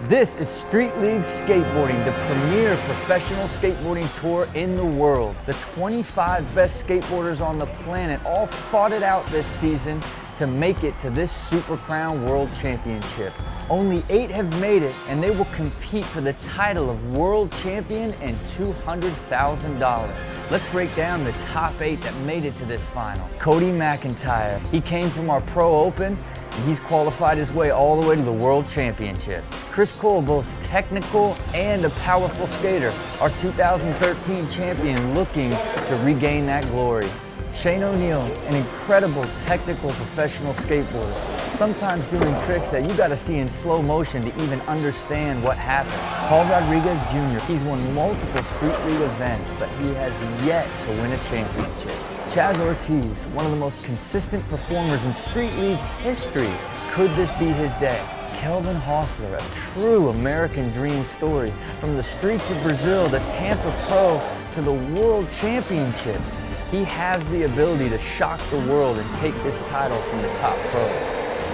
This is Street League Skateboarding, the premier professional skateboarding tour in the world. The 25 best skateboarders on the planet all fought it out this season to make it to this Super Crown World Championship. Only 8 have made it, and they will compete for the title of World Champion and $200,000. Let's break down the top 8 that made it to this final. Cody McIntyre. He came from our Pro Open, and he's qualified his way all the way to the World Championship. Chris Cole, both technical and a powerful skater, our 2013 champion, looking to regain that glory. Shane O'Neill, an incredible technical professional skateboarder, sometimes doing tricks that you gotta see in slow motion to even understand what happened. Paul Rodriguez Jr., he's won multiple Street League events, but he has yet to win a championship. Chaz Ortiz, one of the most consistent performers in Street League history. Could this be his day? Kelvin Hoffler, a true American dream story. From the streets of Brazil to Tampa Pro to the World Championships, he has the ability to shock the world and take this title from the top pros.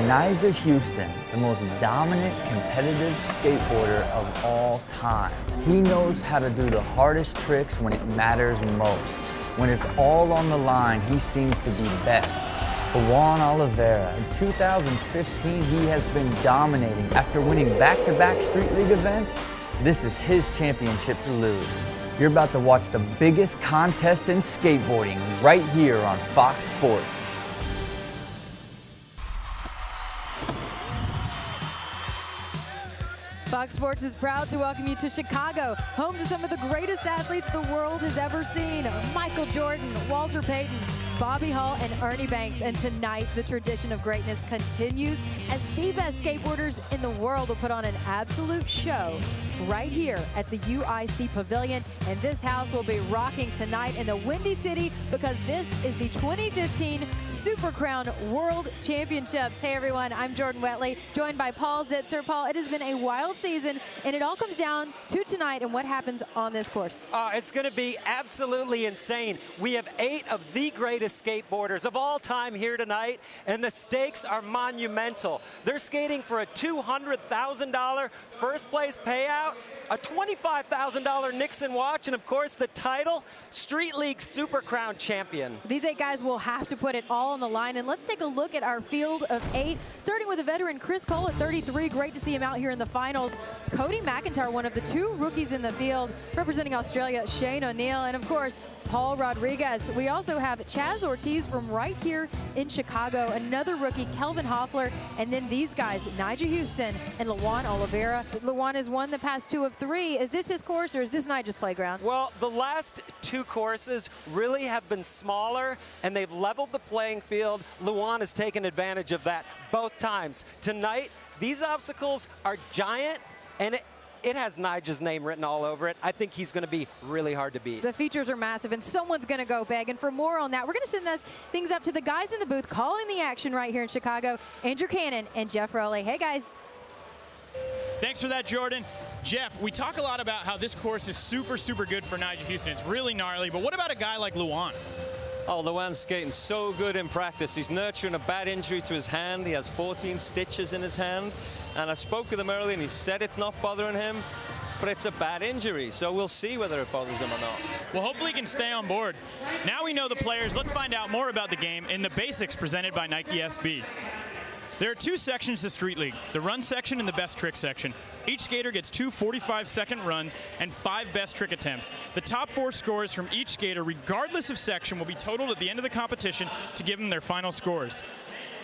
Nyjah Huston, the most dominant competitive skateboarder of all time. He knows how to do the hardest tricks when it matters most. When it's all on the line, he seems to be best. Luan Oliveira, in 2015, he has been dominating. After winning back-to-back Street League events, this is his championship to lose. You're about to watch the biggest contest in skateboarding right here on Fox Sports. Fox Sports is proud to welcome you to Chicago, home to some of the greatest athletes the world has ever seen. Michael Jordan, Walter Payton, Bobby Hall, and Ernie Banks. And tonight, the tradition of greatness continues as the best skateboarders in the world will put on an absolute show right here at the UIC Pavilion. And this house will be rocking tonight in the Windy City because this is the 2015 Super Crown World Championships. Hey everyone, I'm Jordan Wetley, joined by Paul Zitzer. Paul, it has been a wild season, and it all comes down to tonight and what happens on this course. It's going to be absolutely insane. We have 8 of the greatest skateboarders of all time here tonight, and the stakes are monumental. They're skating for a $200,000 first place payout, a $25,000 Nixon watch, and of course the title, Street League Super Crown Champion. These 8 guys will have to put it all on the line, and let's take a look at our field of 8, starting with the veteran Chris Cole at 33. Great to see him out here in the finals. Cody McIntyre, one of the 2 rookies in the field, representing Australia, Shane O'Neill, and of course, Paul Rodriguez. We also have Chaz Ortiz from right here in Chicago, another rookie, Kelvin Hoffler, and then these guys, Nyjah Huston and Luan Oliveira. Luan has won the past 2 of 3. Is this his course, or is this Nyjah's playground? Well, the last 2 courses really have been smaller, and they've leveled the playing field. Luan has taken advantage of that both times. Tonight, these obstacles are giant, and it has Nyjah's name written all over it. I think he's going to be really hard to beat. The features are massive, and someone's going to go big. And for more on that, we're going to send things up to the guys in the booth calling the action right here in Chicago, Andrew Cannon and Jeff Rowley. Hey, guys. Thanks for that, Jordan. Jeff, we talk a lot about how this course is super, super good for Nyjah Huston. It's really gnarly, but what about a guy like Luan? Oh, Luan's skating so good in practice. He's nurturing a bad injury to his hand. He has 14 stitches in his hand. And I spoke with him earlier, and he said it's not bothering him, but it's a bad injury. So we'll see whether it bothers him or not. Well, hopefully he can stay on board. Now we know the players. Let's find out more about the game in the basics presented by Nike SB. There are 2 sections to Street League, the run section and the best trick section. Each skater gets 2 45-second runs and 5 best trick attempts. The top 4 scores from each skater, regardless of section, will be totaled at the end of the competition to give them their final scores.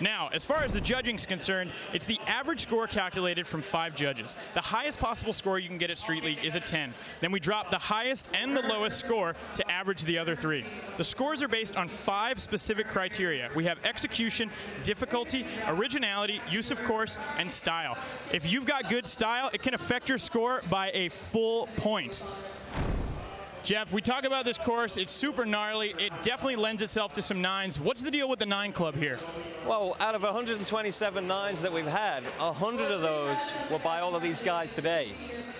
Now, as far as the judging is concerned, it's the average score calculated from 5 judges. The highest possible score you can get at Street League is a 10. Then we drop the highest and the lowest score to average the other 3. The scores are based on 5 specific criteria. We have execution, difficulty, originality, use of course, and style. If you've got good style, it can affect your score by a full point. Jeff, we talk about this course. It's super gnarly. It definitely lends itself to some 9s. What's the deal with the 9 club here? Well, out of 127 9s that we've had, 100 of those were by all of these guys today.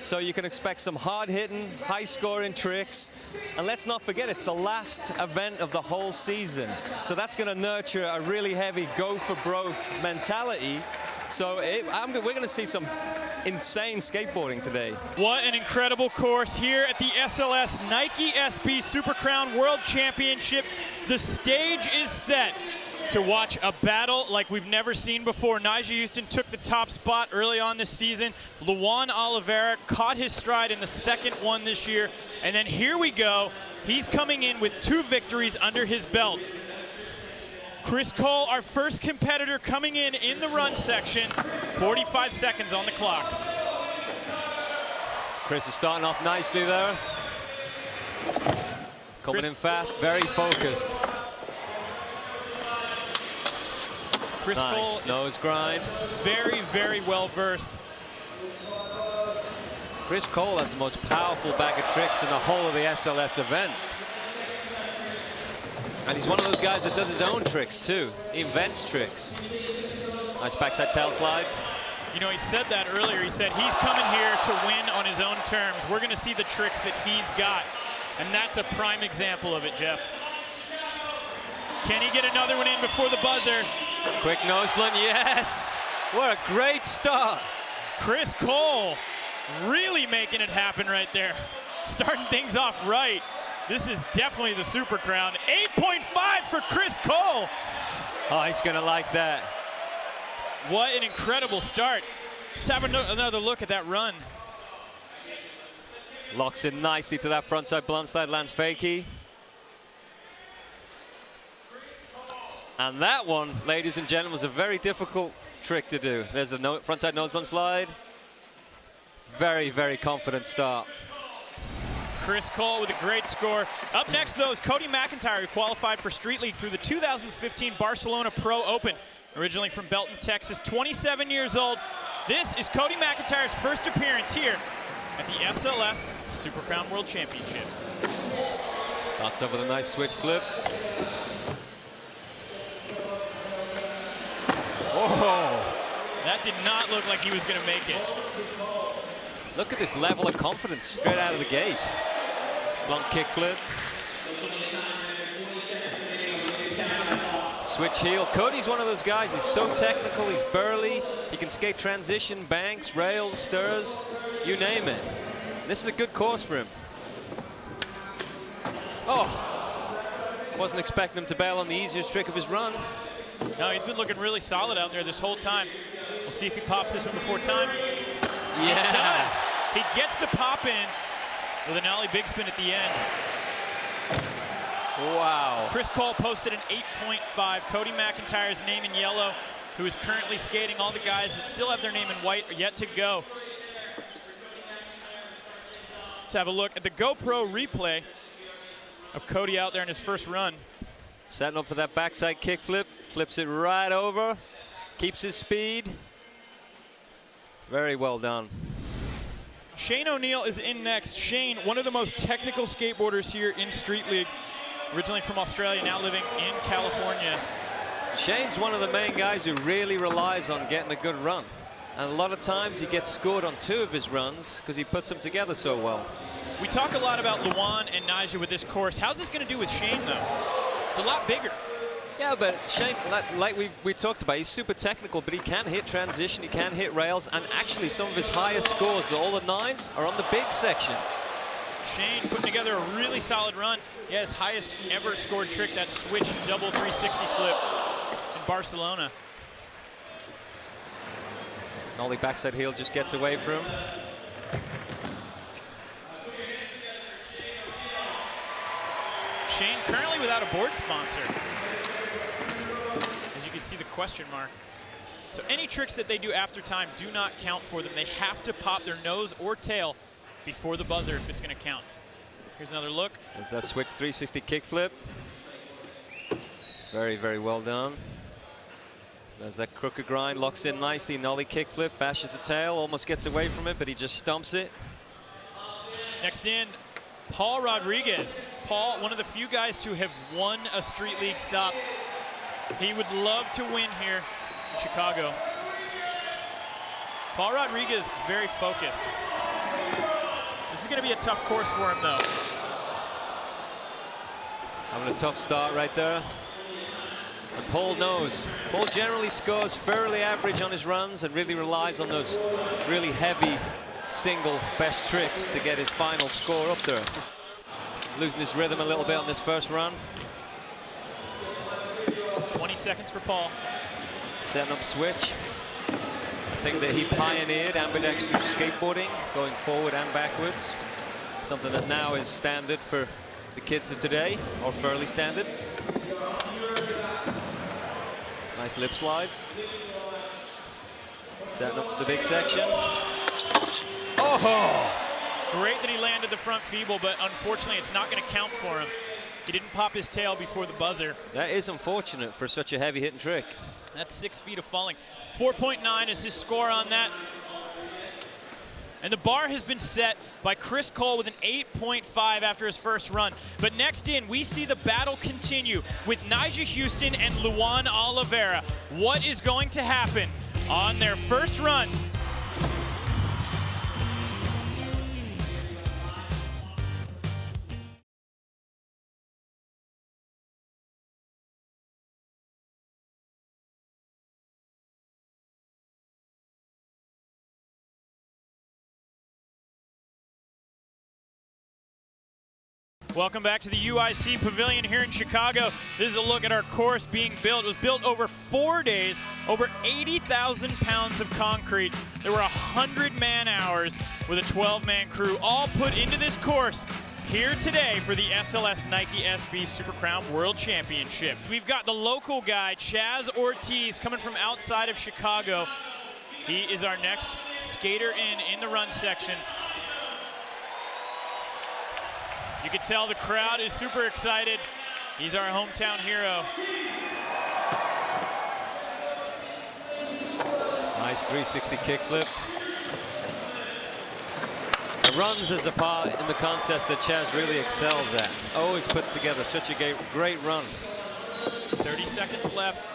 So you can expect some hard-hitting, high-scoring tricks. And let's not forget, it's the last event of the whole season. So that's going to nurture a really heavy go-for-broke mentality. So we're going to see some insane skateboarding today. What an incredible course here at the SLS Nike SB Super Crown World Championship. The stage is set to watch a battle like we've never seen before. Nigel Houston took the top spot early on this season. Luan Oliveira caught his stride in the second one this year. And then here we go. He's coming in with 2 victories under his belt. Chris Cole, our first competitor, coming in the run section. 45 seconds on the clock. Chris is starting off nicely there. Coming in fast, very focused. Chris Cole, nose grind. Very, very well versed. Chris Cole has the most powerful bag of tricks in the whole of the SLS event. And he's one of those guys that does his own tricks too. He invents tricks. Nice backside tail slide. You know, he said that earlier. He said he's coming here to win on his own terms. We're going to see the tricks that he's got. And that's a prime example of it, Jeff. Can he get another one in before the buzzer? Quick nose blunt, yes! What a great start. Chris Cole really making it happen right there. Starting things off right. This is definitely the Super Crown. 8.5 for Chris Cole. Oh, he's gonna like that. What an incredible start. Let's have another look at that run. Locks in nicely to that frontside blunt slide, lands fakie. And that one, ladies and gentlemen, was a very difficult trick to do. There's a frontside nose blunt slide. Very, very confident start. Chris Cole with a great score. Up next, though, is Cody McIntyre, who qualified for Street League through the 2015 Barcelona Pro Open. Originally from Belton, Texas, 27 years old. This is Cody McIntyre's first appearance here at the SLS Super Crown World Championship. Starts off with a nice switch flip. Oh! That did not look like he was going to make it. Look at this level of confidence straight out of the gate. Blunt kick flip. Switch heel. Cody's one of those guys, he's so technical, he's burly, he can skate transition, banks, rails, stirs, you name it. This is a good course for him. Oh! Wasn't expecting him to bail on the easiest trick of his run. No, he's been looking really solid out there this whole time. We'll see if he pops this one before time. Yeah. He does. He gets the pop in with an ollie big spin at the end. Wow. Chris Cole posted an 8.5. Cody McIntyre's name in yellow, who is currently skating. All the guys that still have their name in white are yet to go. Let's have a look at the GoPro replay of Cody out there in his first run. Setting up for that backside kick flip, flips it right over, keeps his speed. Very well done. Shane O'Neill is in next. Shane, one of the most technical skateboarders here in Street League. Originally from Australia, now living in California. Shane's one of the main guys who really relies on getting a good run. And a lot of times he gets scored on 2 of his runs because he puts them together so well. We talk a lot about Luan and Nigel with this course. How's this going to do with Shane, though? It's a lot bigger. Yeah, but Shane, like we talked about, he's super technical, but he can hit transition, he can hit rails, and actually some of his highest scores, all the 9s, are on the big section. Shane putting together a really solid run. He has highest ever scored trick, that switch double 360 flip in Barcelona. Ollie backside heel just gets away from him. Shane currently without a board sponsor. As you can see the question mark. So any tricks that they do after time do not count for them. They have to pop their nose or tail before the buzzer if it's going to count. Here's another look. There's that switch 360 kick flip. Very, very well done. There's that crooked grind, locks in nicely, nollie kick flip, bashes the tail, almost gets away from it, but he just stumps it. Next in, Paul Rodriguez. Paul, one of the few guys to have won a Street League stop. He would love to win here in Chicago. Paul Rodriguez, very focused. This is going to be a tough course for him, though. Having a tough start right there. And Paul knows. Paul generally scores fairly average on his runs and really relies on those really heavy single best tricks to get his final score up there. Losing his rhythm a little bit on this first run. 20 seconds for Paul. Setting up switch. A thing that he pioneered, ambidextrous skateboarding, going forward and backwards. Something that now is standard for the kids of today, or fairly standard. Nice lip slide. Setting up for the big section. Oh! Great that he landed the front feeble, but unfortunately it's not going to count for him. He didn't pop his tail before the buzzer. That is unfortunate for such a heavy hitting trick. That's 6 feet of falling. 4.9 is his score on that. And the bar has been set by Chris Cole with an 8.5 after his first run. But next in, we see the battle continue with Nyjah Houston and Luan Oliveira. What is going to happen on their first runs? Welcome back to the UIC Pavilion here in Chicago. This is a look at our course being built. It was built over 4 days, over 80,000 pounds of concrete. There were 100 man-hours with a 12-man crew all put into this course here today for the SLS Nike SB Super Crown World Championship. We've got the local guy, Chaz Ortiz, coming from outside of Chicago. He is our next skater in the run section. You can tell the crowd is super excited. He's our hometown hero. Nice 360 kickflip. The runs is a part in the contest that Chaz really excels at. Always puts together such a great run. 30 seconds left.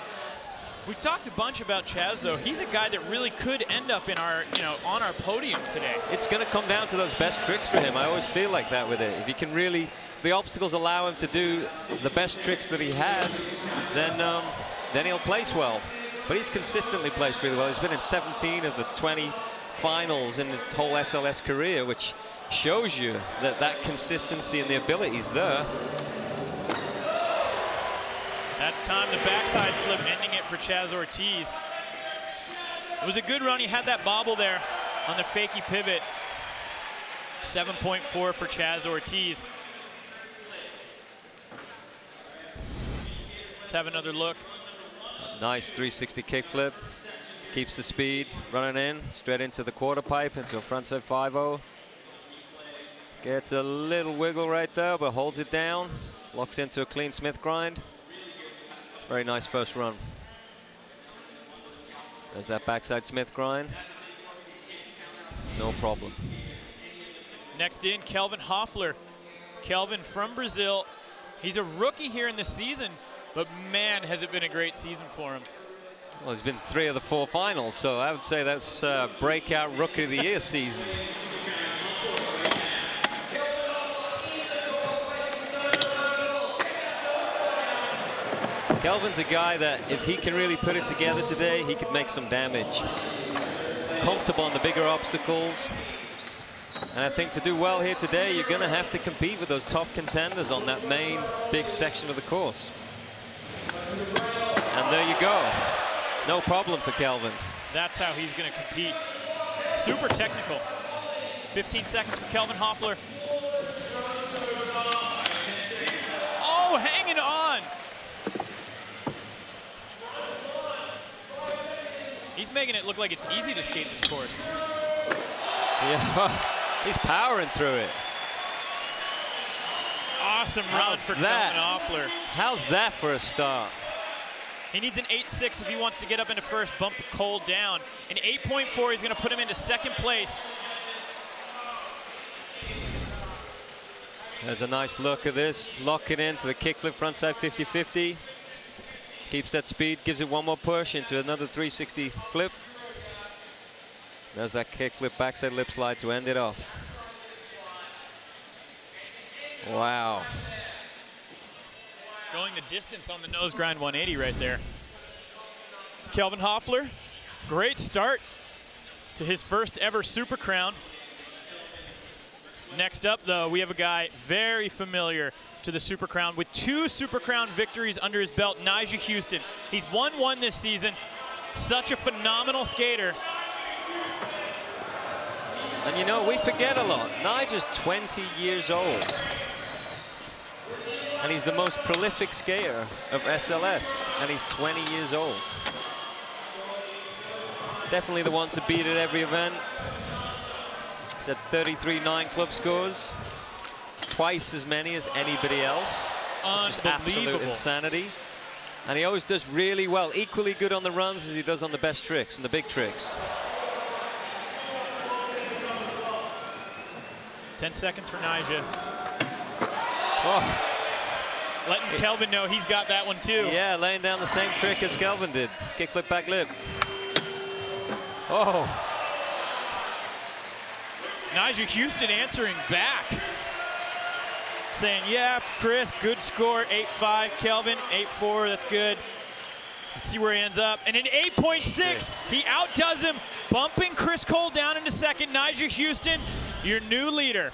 We've talked a bunch about Chaz, though. He's a guy that really could end up in our, on our podium today. It's going to come down to those best tricks for him. I always feel like that with it. If he can really, if the obstacles allow him to do the best tricks that he has, then he'll place well. But he's consistently placed really well. He's been in 17 of the 20 finals in his whole SLS career, which shows you that consistency and the ability is there. That's time, the backside flip, ending it for Chaz Ortiz. It was a good run. He had that bobble there on the fakie pivot. 7.4 for Chaz Ortiz. Let's have another look. Nice 360 kickflip. Keeps the speed, running in, straight into the quarter pipe, into a frontside 5-0. Gets a little wiggle right there, but holds it down. Locks into a clean Smith grind. Very nice first run. There's that backside Smith grind. No problem. Next in, Kelvin Hoffler. Kelvin from Brazil. He's a rookie here in the season, but man, has it been a great season for him. Well, he's been 3 of the 4 finals, so I would say that's breakout Rookie of the Year season. Kelvin's a guy that if he can really put it together today, he could make some damage. He's comfortable on the bigger obstacles. And I think to do well here today, you're going to have to compete with those top contenders on that main big section of the course. And there you go. No problem for Kelvin. That's how he's going to compete. Super technical. 15 seconds for Kelvin Hoffler. Oh, hanging on. He's making it look like it's easy to skate this course. Yeah, he's powering through it. Awesome run for Kelvin Hoffler. How's that for a start? He needs an 8.6 if he wants to get up into first, bump Cole down. An 8.4 is going to put him into second place. There's a nice look at this. Lock it into the kickflip frontside 50-50. Keeps that speed, gives it one more push into another 360 flip. There's that kickflip backside lip slide to end it off. Going the distance on the nose grind 180 right there. Kelvin Hoffler, great start to his first ever Super Crown. Next up, though, we have a guy very familiar to the Super Crown with 2 Super Crown victories under his belt, Nyjah Huston. He's won 1 this season. Such a phenomenal skater. And you know, we forget a lot. Nyjah's 20 years old. And he's the most prolific skater of SLS. And he's 20 years old. Definitely the one to beat at every event. He's had 33 9-club scores. Twice as many as anybody else. Which is absolute insanity. And he always does really well. Equally good on the runs as he does on the best tricks and the big tricks. 10 seconds for Nyjah. Oh. Letting Kelvin know he's got that one too. Yeah, laying down the same trick as Kelvin did. Kickflip back lip. Oh. Nyjah Huston answering back. Saying, yeah, Chris, good score, 8.5. Kelvin, 8.4, that's good. Let's see where he ends up. And an 8.6, he outdoes him, bumping Chris Cole down into second. Nyjah Huston, your new leader.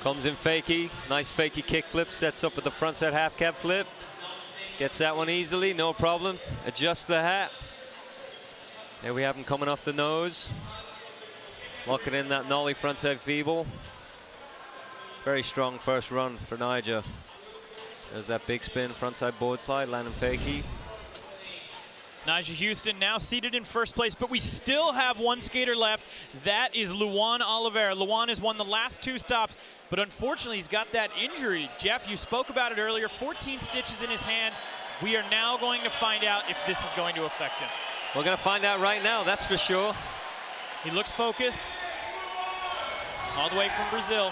Comes in fakie, nice fakie kickflip, sets up with the frontside half cab flip. Gets that one easily, no problem. Adjusts the hat. There we have him coming off the nose. Locking in that nollie frontside feeble. Very strong first run for Nyjah. There's that big spin, frontside board slide, landing fakie. Nyjah Huston now seated in first place, but we still have one skater left. That is Luan Oliveira. Luan has won the last 2 stops, but unfortunately he's got that injury. Jeff, you spoke about it earlier, 14 stitches in his hand. We are now going to find out if this is going to affect him. We're going to find out right now, that's for sure. He looks focused. All the way from Brazil.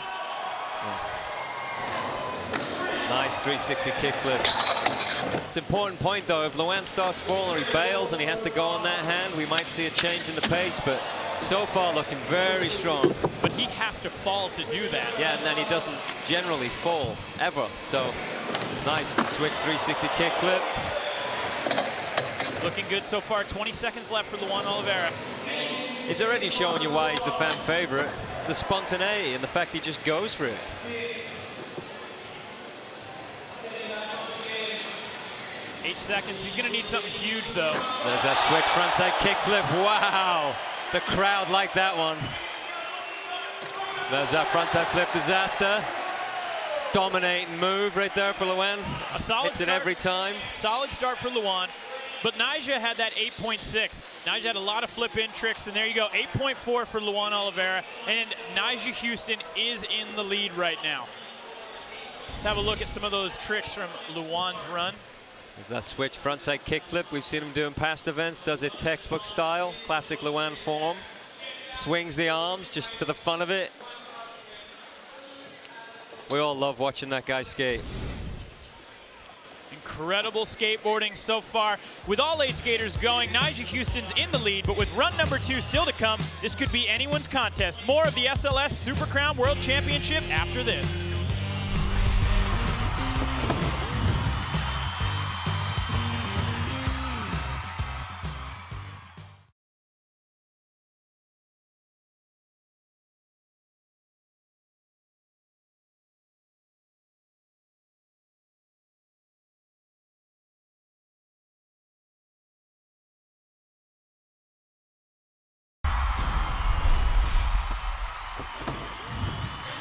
Nice 360 kickflip. It's an important point though, if Luan starts falling or he bails and he has to go on that hand, we might see a change in the pace, but so far looking very strong. But he has to fall to do that. Yeah, and then he doesn't generally fall, ever. So, nice switch 360 kickflip. It's looking good so far, 20 seconds left for Luan Oliveira. He's already showing you why he's the fan favorite. It's the spontaneity and the fact he just goes for it. Eight seconds. He's going to need something huge, though. There's that switch frontside kickflip. Wow. The crowd liked that one. There's that frontside flip disaster. Dominating move right there for Luan. A solid Hits it start. every time. Solid start for Luan. But Nyjah had that 8.6. Nyjah had a lot of flip-in tricks, and there you go, 8.4 for Luan Oliveira. And Nyjah Huston is in the lead right now. Let's have a look at some of those tricks from Luan's run. There's that switch frontside kickflip. We've seen him do in past events. Does it textbook style, classic Luan form. Swings the arms just for the fun of it. We all love watching that guy skate. Incredible skateboarding so far. With all 8 skaters going, Nyjah Huston's in the lead, but with run number 2 still to come, this could be anyone's contest. More of the SLS Super Crown World Championship after this.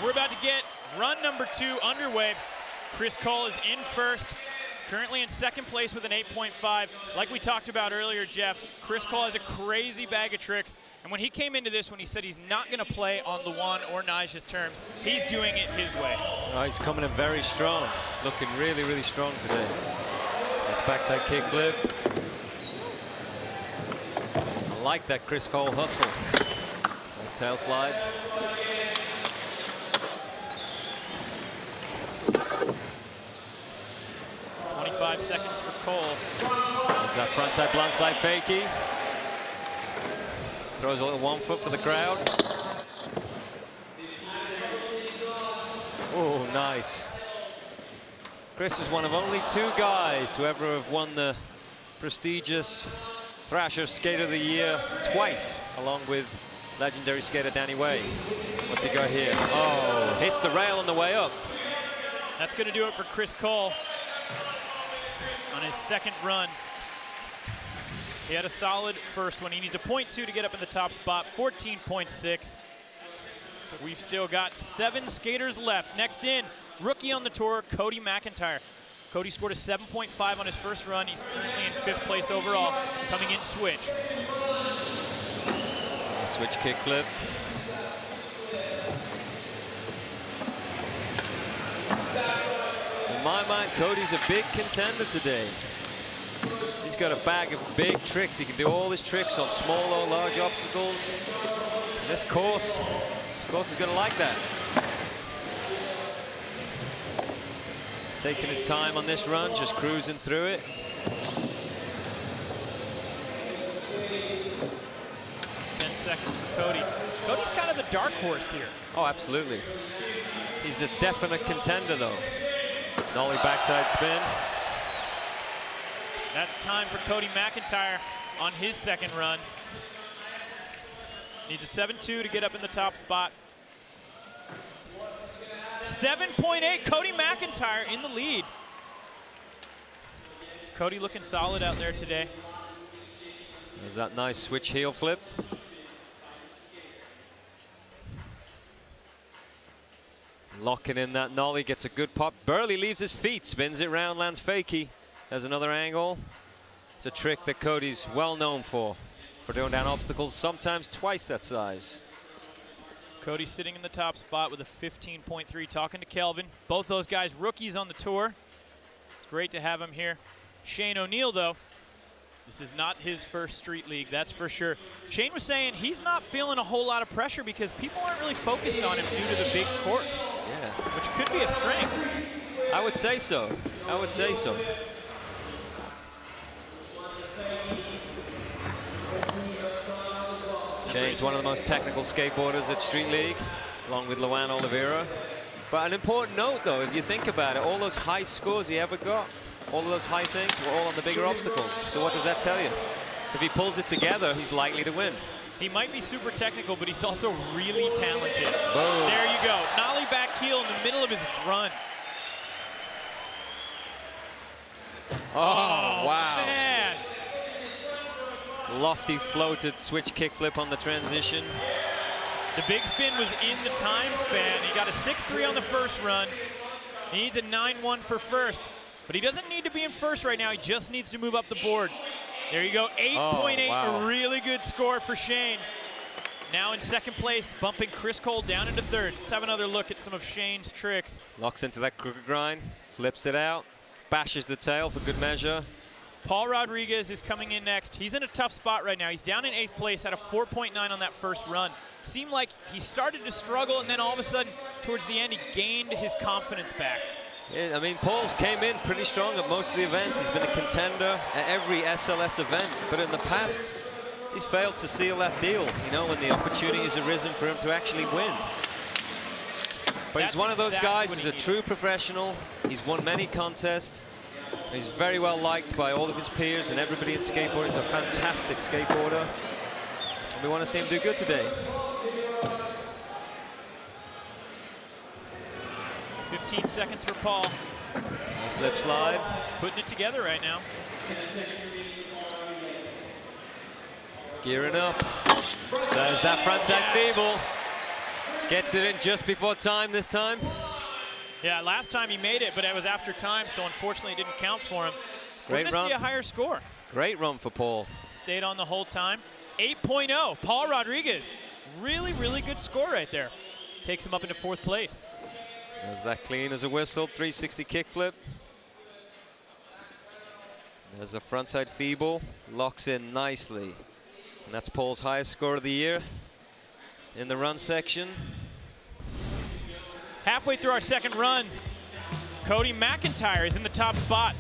We're about to get run number 2 underway. Chris Cole is in first, currently in second place with an 8.5. Like we talked about earlier, Jeff, Chris Cole has a crazy bag of tricks. And when he came into this one, he said he's not going to play on Luan or Nyjah's terms. He's doing it his way. Oh, he's coming in very strong. Looking really, really strong today. Nice backside kickflip. I like that Chris Cole hustle. Nice tail slide. Seconds for Cole. There's that frontside blunt slide fakie. Throws a little 1 foot for the crowd. Oh, nice. Chris is one of only 2 guys to ever have won the prestigious Thrasher Skater of the Year twice, along with legendary skater Danny Way. What's he got here? Oh, hits the rail on the way up. That's going to do it for Chris Cole on his second run. He had a solid first one. He needs a .2 to get up in the top spot, 14.6. So we've still got 7 skaters left. Next in, rookie on the tour, Cody McIntyre. Cody scored a 7.5 on his first run. He's currently in 5th place overall, coming in switch. A switch kickflip. In my mind, Cody's a big contender today. He's got a bag of big tricks. He can do all his tricks on small or large obstacles. This course is going to like that. Taking his time on this run, just cruising through it. Seconds for Cody. Cody's kind of the dark horse here. Oh, absolutely. He's a definite contender, though. Nollie backside spin. That's time for Cody McIntyre on his second run. Needs a 7.2 to get up in the top spot. 7.8, Cody McIntyre in the lead. Cody looking solid out there today. There's that nice switch heel flip. Locking in that nollie, gets a good pop. Barely leaves his feet, spins it round, lands fakie. There's another angle. It's a trick that Cody's well known for doing down obstacles, sometimes twice that size. Cody sitting in the top spot with a 15.3, talking to Kelvin. Both those guys rookies on the tour. It's great to have him here. Shane O'Neill, though, this is not his first street league, that's for sure. Shane was saying he's not feeling a whole lot of pressure because people aren't really focused on him due to the big course. Yeah. Which could be a strength. I would say so. I would say so. Shane's one of the most technical skateboarders at Street League, along with Luan Oliveira. But an important note, though, if you think about it, all those high scores he ever got, all of those high things were all on the bigger obstacles. So what does that tell you? If he pulls it together, he's likely to win. He might be super technical, but he's also really talented. Boom. There you go. Nollie back heel in the middle of his run. Oh, wow. Man. Lofty floated switch kickflip on the transition. The big spin was in the time span. He got a 6.3 on the first run. He needs a 9.1 for first. But he doesn't need to be in first right now. He just needs to move up the board. There you go, 8.8, wow. A really good score for Shane. Now in second place, bumping Chris Cole down into third. Let's have another look at some of Shane's tricks. Locks into that crooked grind, flips it out, bashes the tail for good measure. Paul Rodriguez is coming in next. He's in a tough spot right now. He's down in 8th place, had a 4.9 on that first run. Seemed like he started to struggle, and then all of a sudden, towards the end, he gained his confidence back. Yeah, I mean, Paul's came in pretty strong at most of the events. He's been a contender at every SLS event, but in the past, he's failed to seal that deal, you know, when the opportunity has arisen for him to actually win. But he's one of those guys who's a true professional. He's won many contests. He's very well liked by all of his peers and everybody in skateboarding. He's a fantastic skateboarder. And we want to see him do good today. 15 seconds for Paul. Nice lip slide. Putting it together right now. Gearing up. There's that frontside feeble. Gets it in just before time this time. Yeah, last time he made it, but it was after time, so unfortunately it didn't count for him. We're Great gonna run. see a higher score. Great run for Paul. Stayed on the whole time. 8.0, Paul Rodriguez. Really, really good score right there. Takes him up into 4th place. There's that clean as a whistle, 360 kickflip. There's a frontside feeble, locks in nicely. And that's Paul's highest score of the year in the run section. Halfway through our second runs, Cody McIntyre is in the top spot.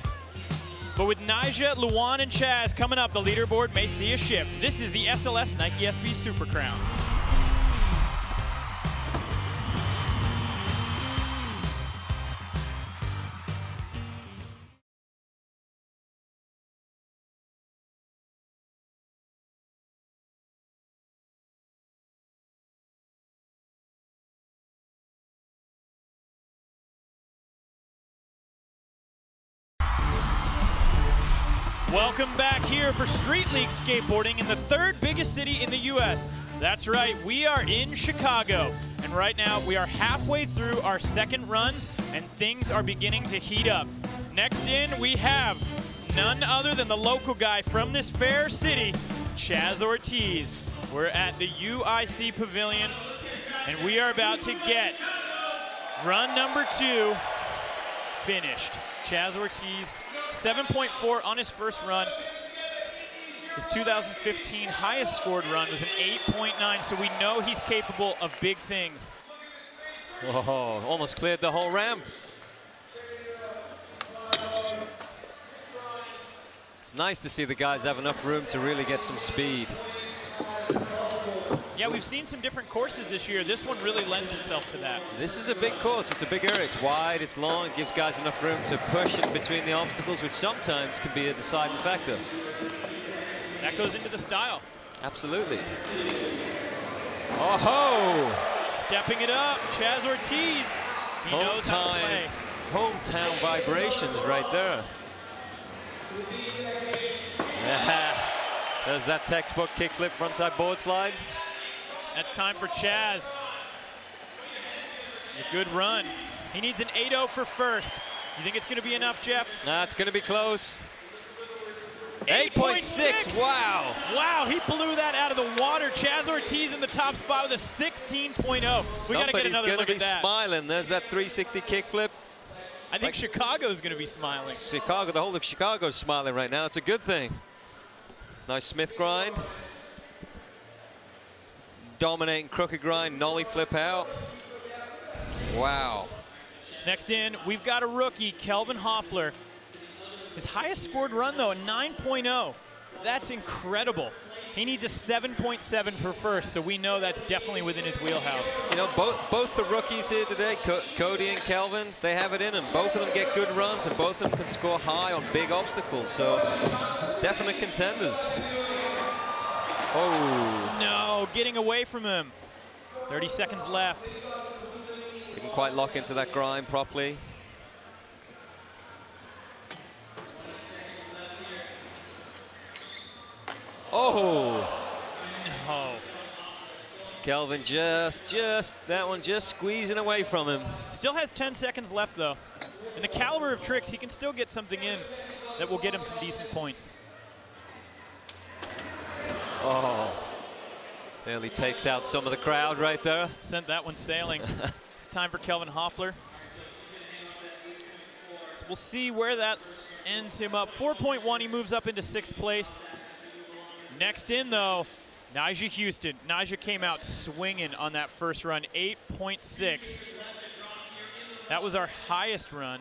But with Nyjah, Luan, and Chaz coming up, the leaderboard may see a shift. This is the SLS Nike SB Super Crown. Welcome back here for Street League skateboarding in the third biggest city in the U.S. That's right, we are in Chicago. And right now we are halfway through our second runs and things are beginning to heat up. Next in we have none other than the local guy from this fair city, Chaz Ortiz. We're at the UIC Pavilion and we are about to get run number 2 finished. Chaz Ortiz, 7.4 on his first run. His 2015 highest scored run was an 8.9, so we know he's capable of big things. Oh, almost cleared the whole ramp. It's nice to see the guys have enough room to really get some speed. Yeah, we've seen some different courses this year. This one really lends itself to that. This is a big course. It's a big area. It's wide, it's long. It gives guys enough room to push in between the obstacles, which sometimes can be a deciding factor. That goes into the style. Absolutely. Oh-ho! Stepping it up, Chaz Ortiz. He knows how to play. Hometown vibrations right there. Yeah. There's that textbook kickflip frontside board slide. That's time for Chaz. A good run. He needs an 8.0 for first. You think it's going to be enough, Jeff? It's going to be close. 8.6. Wow. Wow, he blew that out of the water. Chaz Ortiz in the top spot with a 16.0. We got to get another look at that. Somebody's smiling. There's that 360 kickflip. I think Chicago's going to be smiling. Chicago, the whole of Chicago's smiling right now. It's a good thing. Nice Smith grind. Dominating crooked grind, nollie flip out. Wow. Next in, we've got a rookie, Kelvin Hoffler. His highest scored run, though, a 9.0. That's incredible. He needs a 7.7 for first, so we know that's definitely within his wheelhouse. You know, both the rookies here today, Cody and Kelvin, they have it in them. Both of them get good runs, and both of them can score high on big obstacles, so definite contenders. Oh. No, getting away from him. 30 seconds left. Didn't quite lock into that grind properly. Oh. No. Kelvin that one just squeezing away from him. Still has 10 seconds left, though. In the caliber of tricks, he can still get something in that will get him some decent points. Oh. Nearly takes out some of the crowd right there. Sent that one sailing. It's time for Kelvin Hoffler. So we'll see where that ends him up. 4.1, he moves up into 6th place. Next in, though, Nyjah Houston. Nyjah came out swinging on that first run, 8.6. That was our highest run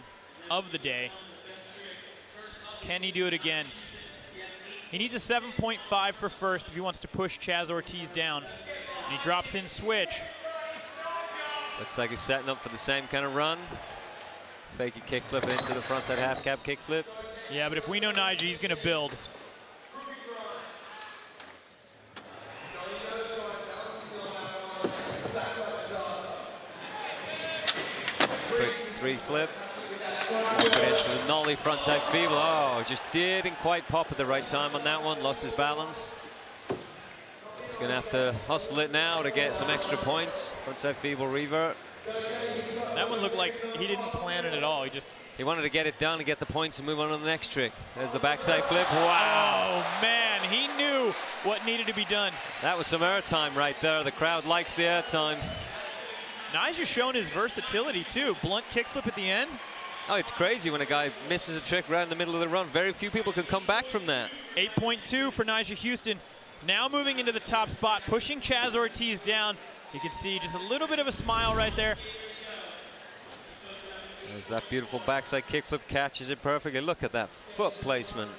of the day. Can he do it again? He needs a 7.5 for first if he wants to push Chaz Ortiz down. And he drops in switch. Looks like he's setting up for the same kind of run. Fakey kickflip into the frontside half cab kickflip. Yeah, but if we know Nyjah, he's going to build. Quick 3 flip. Into the nollie frontside feeble. Oh, just didn't quite pop at the right time on that one. Lost his balance. He's going to have to hustle it now to get some extra points. Frontside feeble revert. That one looked like he didn't plan it at all. He wanted to get it done and get the points and move on to the next trick. There's the backside flip. Wow. Oh, man, he knew what needed to be done. That was some airtime right there. The crowd likes the airtime. Nyjah's shown his versatility, too. Blunt kickflip at the end. Oh, it's crazy when a guy misses a trick right in the middle of the run. Very few people can come back from that. 8.2 for Nyjah Houston. Now moving into the top spot, pushing Chaz Ortiz down. You can see just a little bit of a smile right there. There's that beautiful backside kickflip, catches it perfectly. Look at that foot placement.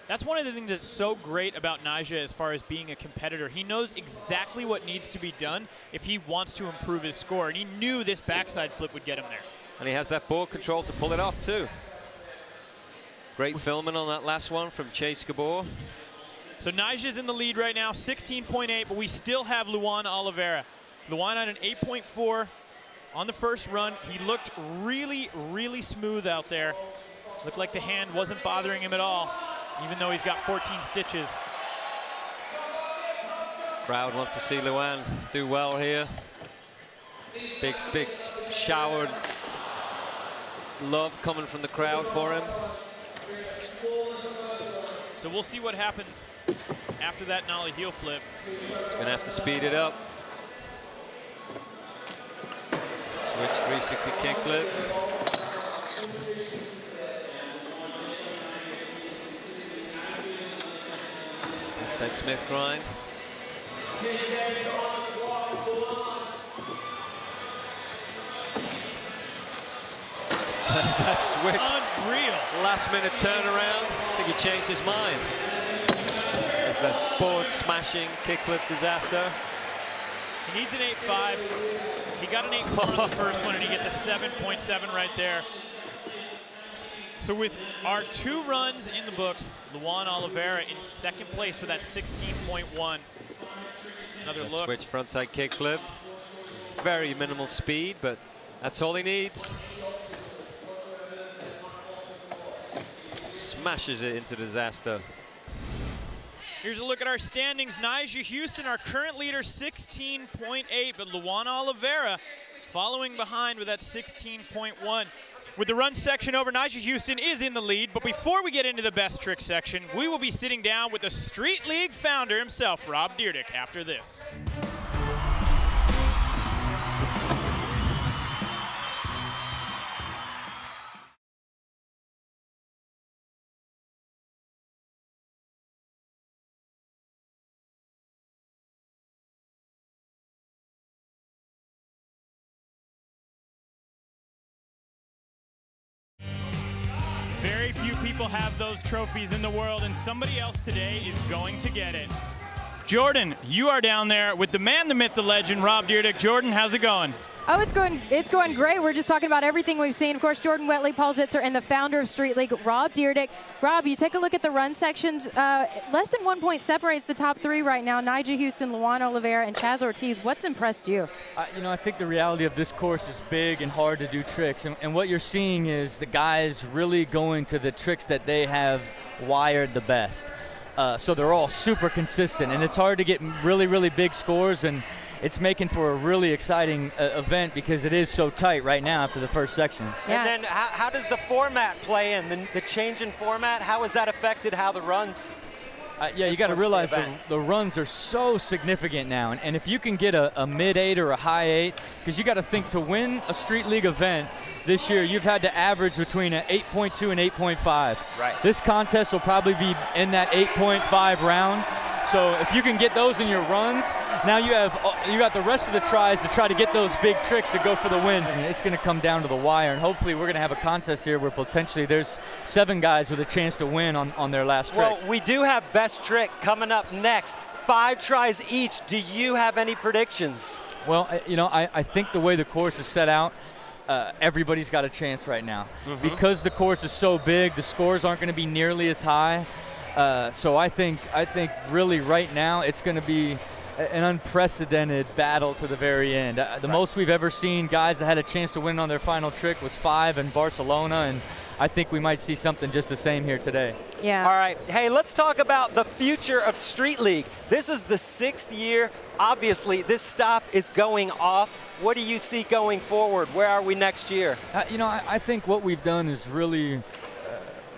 That's one of the things that's so great about Nyjah as far as being a competitor. He knows exactly what needs to be done if he wants to improve his score, and he knew this backside flip would get him there. And he has that board control to pull it off, too. Great filming on that last one from Chase Gabor. So Nyjah's in the lead right now, 16.8, but we still have Luan Oliveira. Luan on an 8.4 on the first run. He looked really, really smooth out there. Looked like the hand wasn't bothering him at all. even though he's got 14 stitches. Crowd wants to see Luan do well here. Big showered love coming from the crowd for him. So we'll see what happens after that nollie heel flip. He's going to have to speed it up. Switch 360 kickflip. Backside Smith grind. There's that switch. Unreal. Last minute turnaround. I think he changed his mind. There's that board smashing kickflip disaster. He needs an 8.5. He got an 8.4 on the first one, and he gets a 7.7 right there. So with our 2 runs in the books, Luan Oliveira in second place for that 16.1. Another look. Switch frontside kickflip. Very minimal speed, but that's all he needs. Smashes it into disaster. Here's a look at our standings. Nyjah Houston, our current leader, 16.8, but Luan Oliveira following behind with that 16.1. With the run section over, Nyjah Houston is in the lead, but before we get into the best trick section, we will be sitting down with the Street League founder himself, Rob Dyrdek, after this. Very few people have those trophies in the world, and somebody else today is going to get it. Jordan, you are down there with the man, the myth, the legend, Rob Dyrdek. Jordan, how's it going? Oh, it's going great. We're just talking about everything we've seen. Of course, Jordan Wetley, Paul Zitzer, and the founder of Street League, Rob Dyrdek. Rob, you take a look at the run sections. Less than 1 point separates the top 3 right now. Nyjah Houston, Luan Oliveira, and Chaz Ortiz. What's impressed you? I think the reality of this course is big and hard to do tricks. And what you're seeing is the guys really going to the tricks that they have wired the best. So they're all super consistent. And it's hard to get really, really big scores. And it's making for a really exciting event because it is so tight right now after the first section. Yeah. And then how does the format play in? The change in format, how has that affected how the runs? Yeah, you got to realize the runs are so significant now. And if you can get a mid-8 or a high 8, because you got to think to win a Street League event this year, you've had to average between an 8.2 and 8.5. Right. This contest will probably be in that 8.5 round. So if you can get those in your runs, now you got the rest of the tries to try to get those big tricks to go for the win. I mean, it's going to come down to the wire, and hopefully we're going to have a contest here where potentially there's 7 guys with a chance to win on their last trick. Well, we do have best trick coming up next. 5 tries each. Do you have any predictions? Well, I think the way the course is set out, everybody's got a chance right now. Because the course is so big, the scores aren't going to be nearly as high. So I think really right now it's going to be an unprecedented battle to the very end. The most we've ever seen guys that had a chance to win on their final trick was 5 in Barcelona, and I think we might see something just the same here today. Yeah. All right. Hey, let's talk about the future of Street League. This is the 6th year. Obviously, this stop is going off. What do you see going forward? Where are we next year? I think what we've done is really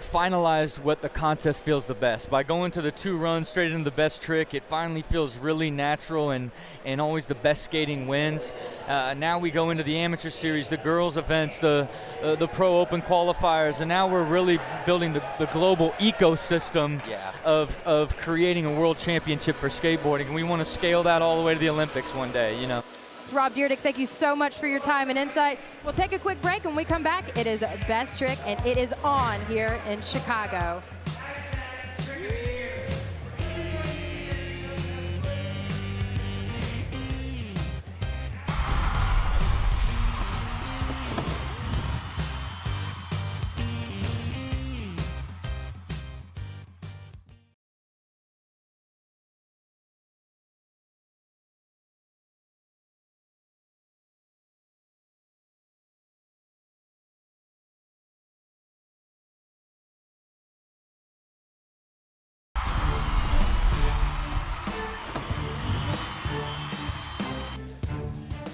finalized what the contest feels the best. By going to the 2 runs straight into the best trick, it finally feels really natural, and always the best skating wins. Now we go into the amateur series, the girls events, the pro open qualifiers, and now we're really building the global ecosystem of creating a world championship for skateboarding, and we want to scale that all the way to the Olympics one day, It's Rob Dyrdek. Thank you so much for your time and insight. We'll take a quick break. When we come back, it is Best Trick, and it is on here in Chicago.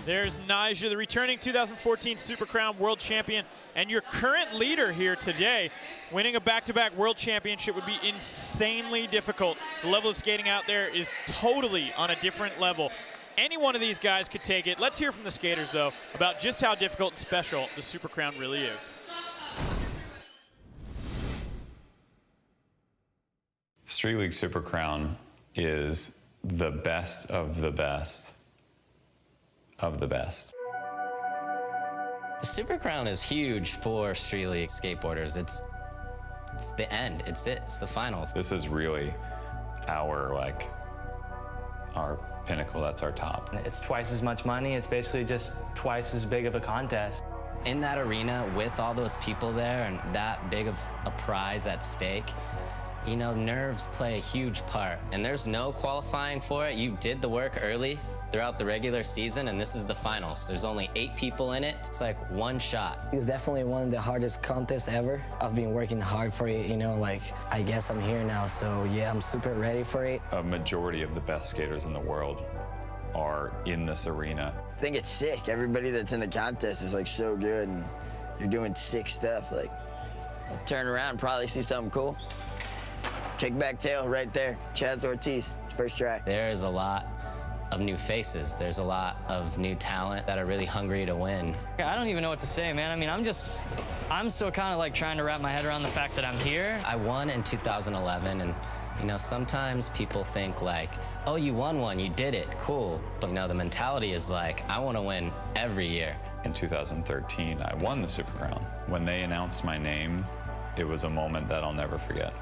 There's Nyjah, the returning 2014 Super Crown World Champion, and your current leader here today. Winning a back-to-back World Championship would be insanely difficult. The level of skating out there is totally on a different level. Any one of these guys could take it. Let's hear from the skaters, though, about just how difficult and special the Super Crown really is. Street League Super Crown is the best of the best of the best. The Super Crown is huge for Street League skateboarders. It's the end. It's it. It's the finals. This is really our pinnacle. That's our top. It's twice as much money. It's basically just twice as big of a contest. In that arena with all those people there and that big of a prize at stake, you know, nerves play a huge part. And there's no qualifying for it. You did the work early throughout the regular season, and this is the finals. There's only 8 people in it. It's like one shot. It was definitely one of the hardest contests ever. I've been working hard for it, you know, like, I guess I'm here now, so yeah, I'm super ready for it. A majority of the best skaters in the world are in this arena. I think it's sick. Everybody that's in the contest is like so good, and you're doing sick stuff. Like, I'll turn around and probably see something cool. Kickback tail right there. Chaz Ortiz, first try. There is a lot of new faces. There's a lot of new talent that are really hungry to win. I don't even know what to say, man. I mean, I'm still kind of like trying to wrap my head around the fact that I'm here. I won in 2011, and you know, sometimes people think like, oh, you won one, you did it, cool. But no, the mentality is like, I want to win every year. In 2013, I won the Super Crown. When they announced my name, it was a moment that I'll never forget.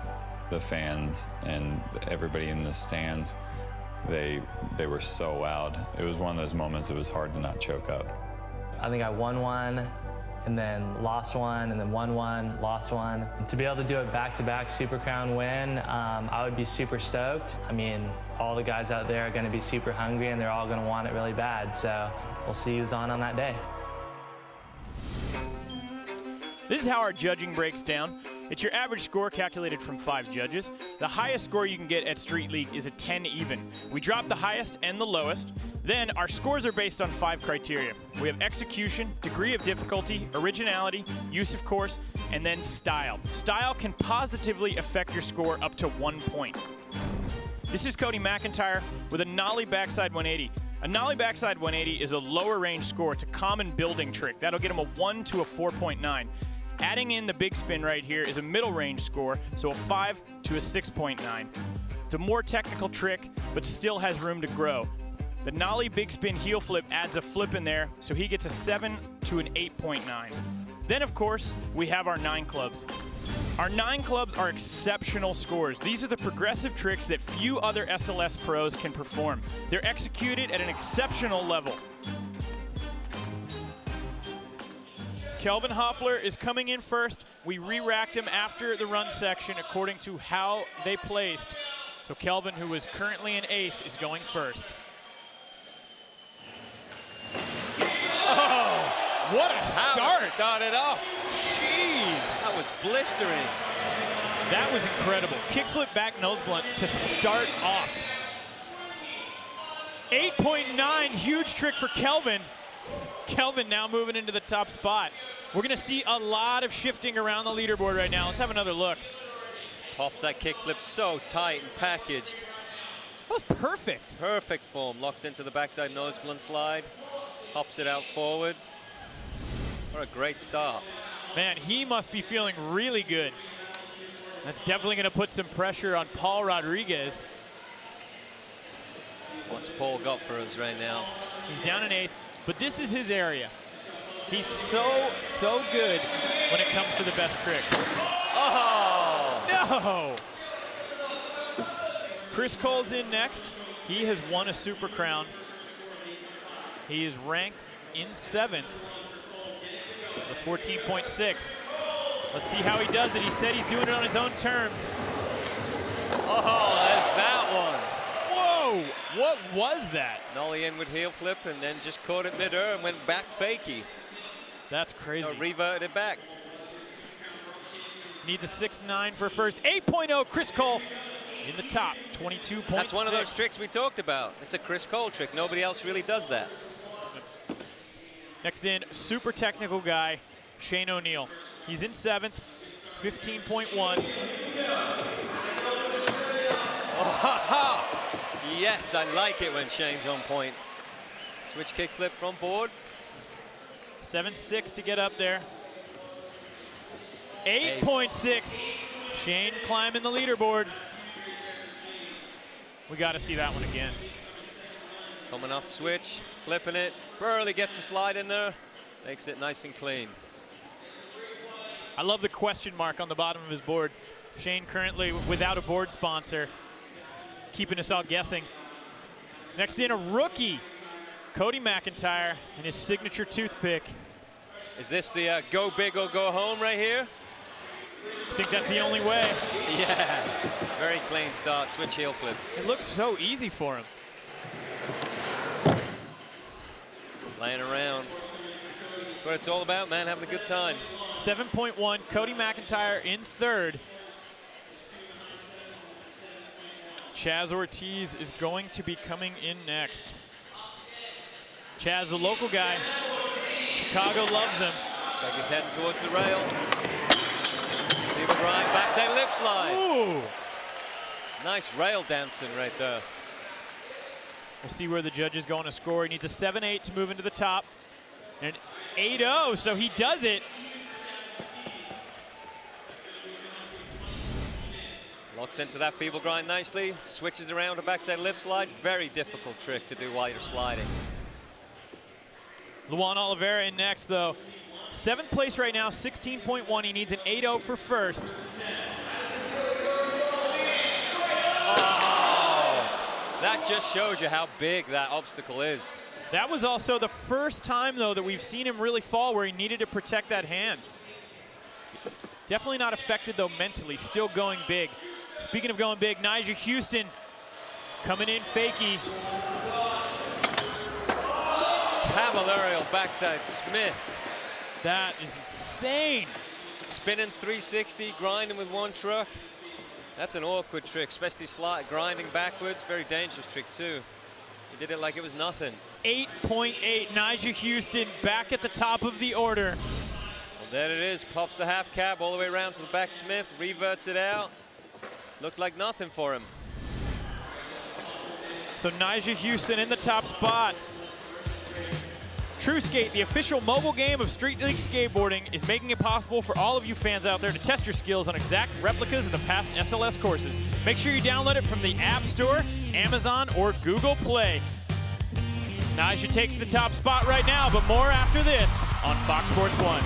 The fans and everybody in the stands, they were so wowed. It was one of those moments it was hard to not choke up. I think I won one, and then lost one, and then won one, lost one. To be able to do a back-to-back Super Crown win, I would be super stoked. I mean, all the guys out there are gonna be super hungry, and they're all gonna want it really bad, so we'll see who's on that day. This is how our judging breaks down. It's your average score calculated from 5 judges. The highest score you can get at Street League is a 10 even. We drop the highest and the lowest. Then our scores are based on 5 criteria. We have execution, degree of difficulty, originality, use of course, and then style. Style can positively affect your score up to 1 point. This is Cody McIntyre with a nollie backside 180. A nollie backside 180 is a lower range score. It's a common building trick. That'll get him a 1 to a 4.9. Adding in the big spin right here is a middle range score, so a 5 to a 6.9. It's a more technical trick, but still has room to grow. The nollie big spin heel flip adds a flip in there, so he gets a 7 to an 8.9. Then, of course, we have our 9 clubs. Our 9 clubs are exceptional scores. These are the progressive tricks that few other SLS pros can perform. They're executed at an exceptional level. Kelvin Hoffler is coming in first. We re-racked him after the run section according to how they placed. So Kelvin, who is currently in 8th, is going first. Oh, what a start. How it started off. Jeez. That was blistering. That was incredible. Kickflip back nose blunt to start off. 8.9, huge trick for Kelvin. Kelvin now moving into the top spot. We're gonna see a lot of shifting around the leaderboard right now. Let's have another look. Pops that kickflip so tight and packaged. That was perfect. Perfect form. Locks into the backside nose blunt slide. Pops it out forward. What a great start. Man, he must be feeling really good. That's definitely gonna put some pressure on Paul Rodriguez. What's Paul got for us right now? He's down in 8th, but this is his area. He's so good when it comes to the best trick. Oh! No! Chris Cole's in next. He has won a Super Crown. He is ranked in 7th with 14.6. Let's see how he does it. He said he's doing it on his own terms. Oh, there's that one. Whoa, what was that? Nollie in with heel flip and then just caught it mid-air and went back fakie. That's crazy. No, reverted it back. Needs a 6.9 for first. 8.0, Chris Cole in the top, 22.6. That's one of those tricks we talked about. It's a Chris Cole trick. Nobody else really does that. Next in, super technical guy, Shane O'Neill. He's in 7th, 15.1. Oh, yes, I like it when Shane's on point. Switch kickflip front board. 7.6 to get up there. 8.6. Shane climbing the leaderboard. We got to see that one again. Coming off switch, flipping it. Burley gets a slide in there, makes it nice and clean. I love the question mark on the bottom of his board. Shane currently without a board sponsor, keeping us all guessing. Next in, a rookie, Cody McIntyre, and his signature toothpick. Is this the go big or go home right here? I think that's the only way. Yeah, very clean start, switch heel flip. It looks so easy for him. Laying around. That's what it's all about, man, having a good time. 7.1, Cody McIntyre in 3rd. Chaz Ortiz is going to be coming in next. Chaz, the local guy. Chicago loves him. Looks like he's heading towards the rail. Fever grind, backside lip slide. Ooh. Nice rail dancing right there. We'll see where the judge is going to score. He needs a 7.8 to move into the top. And an 8.0, so he does it. Locks into that feeble grind nicely. Switches around a backside lip slide. Very difficult trick to do while you're sliding. Luan Oliveira in next, though. 7th place right now, 16.1. He needs an 8.0 for 1st. Oh, that just shows you how big that obstacle is. That was also the first time, though, that we've seen him really fall where he needed to protect that hand. Definitely not affected, though, mentally. Still going big. Speaking of going big, Nyjah Houston coming in fakey. Cavalarial backside Smith. That is insane. Spinning 360, grinding with one truck. That's an awkward trick, especially grinding backwards. Very dangerous trick, too. He did it like it was nothing. 8.8, Nyjah Houston back at the top of the order. Well, there it is, pops the half cab all the way around to the back Smith, reverts it out. Looked like nothing for him. So Nyjah Houston in the top spot. True Skate, the official mobile game of Street League skateboarding, is making it possible for all of you fans out there to test your skills on exact replicas of the past SLS courses. Make sure you download it from the App Store, Amazon, or Google Play. Nyjah takes the top spot right now, but more after this on Fox Sports 1.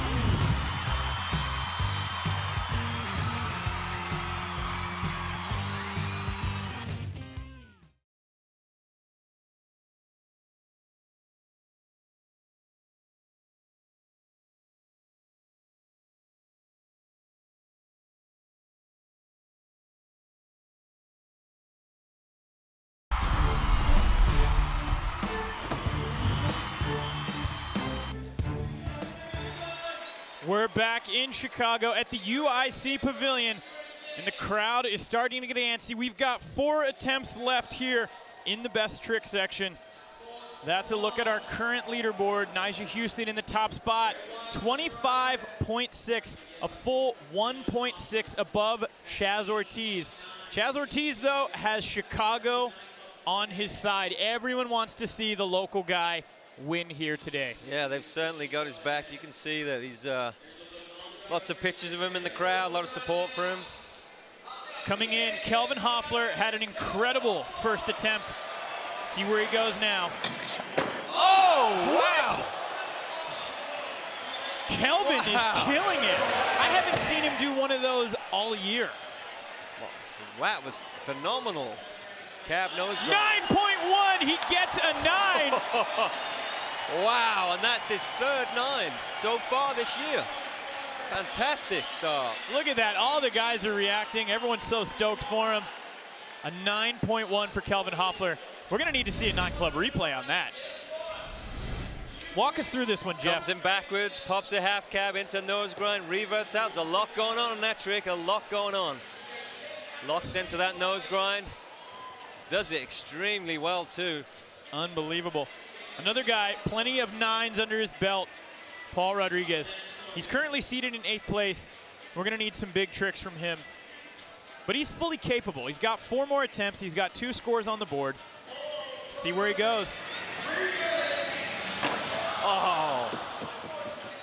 We're back in Chicago at the UIC Pavilion, and the crowd is starting to get antsy. We've got 4 attempts left here in the best trick section. That's a look at our current leaderboard. Nyjah Houston in the top spot, 25.6, a full 1.6 above Chaz Ortiz. Chaz Ortiz, though, has Chicago on his side. Everyone wants to see the local guy win here today. Yeah, they've certainly got his back. You can see that he's lots of pictures of him in the crowd, a lot of support for him. Coming in, Kelvin Hoffler had an incredible first attempt. See where he goes now. Oh, wow! Kelvin is killing it. I haven't seen him do one of those all year. Wow, it was phenomenal. Cab nose. 9.1, he gets a 9. Wow, and that's his 3rd 9 so far this year. Fantastic start. Look at that, all the guys are reacting. Everyone's so stoked for him. A 9.1 for Kelvin Hoffler. We're gonna need to see a non-club replay on that. Walk us through this one, Jeff. Jumps in backwards, pops a half cab into nose grind, reverts out. There's a lot going on that trick, a lot going on. Locks into that nose grind. Does it extremely well, too. Unbelievable. Another guy, plenty of 9s under his belt, Paul Rodriguez. He's currently seated in 8th place. We're going to need some big tricks from him. But he's fully capable. He's got 4 more attempts. He's got 2 scores on the board. Let's see where he goes. Oh.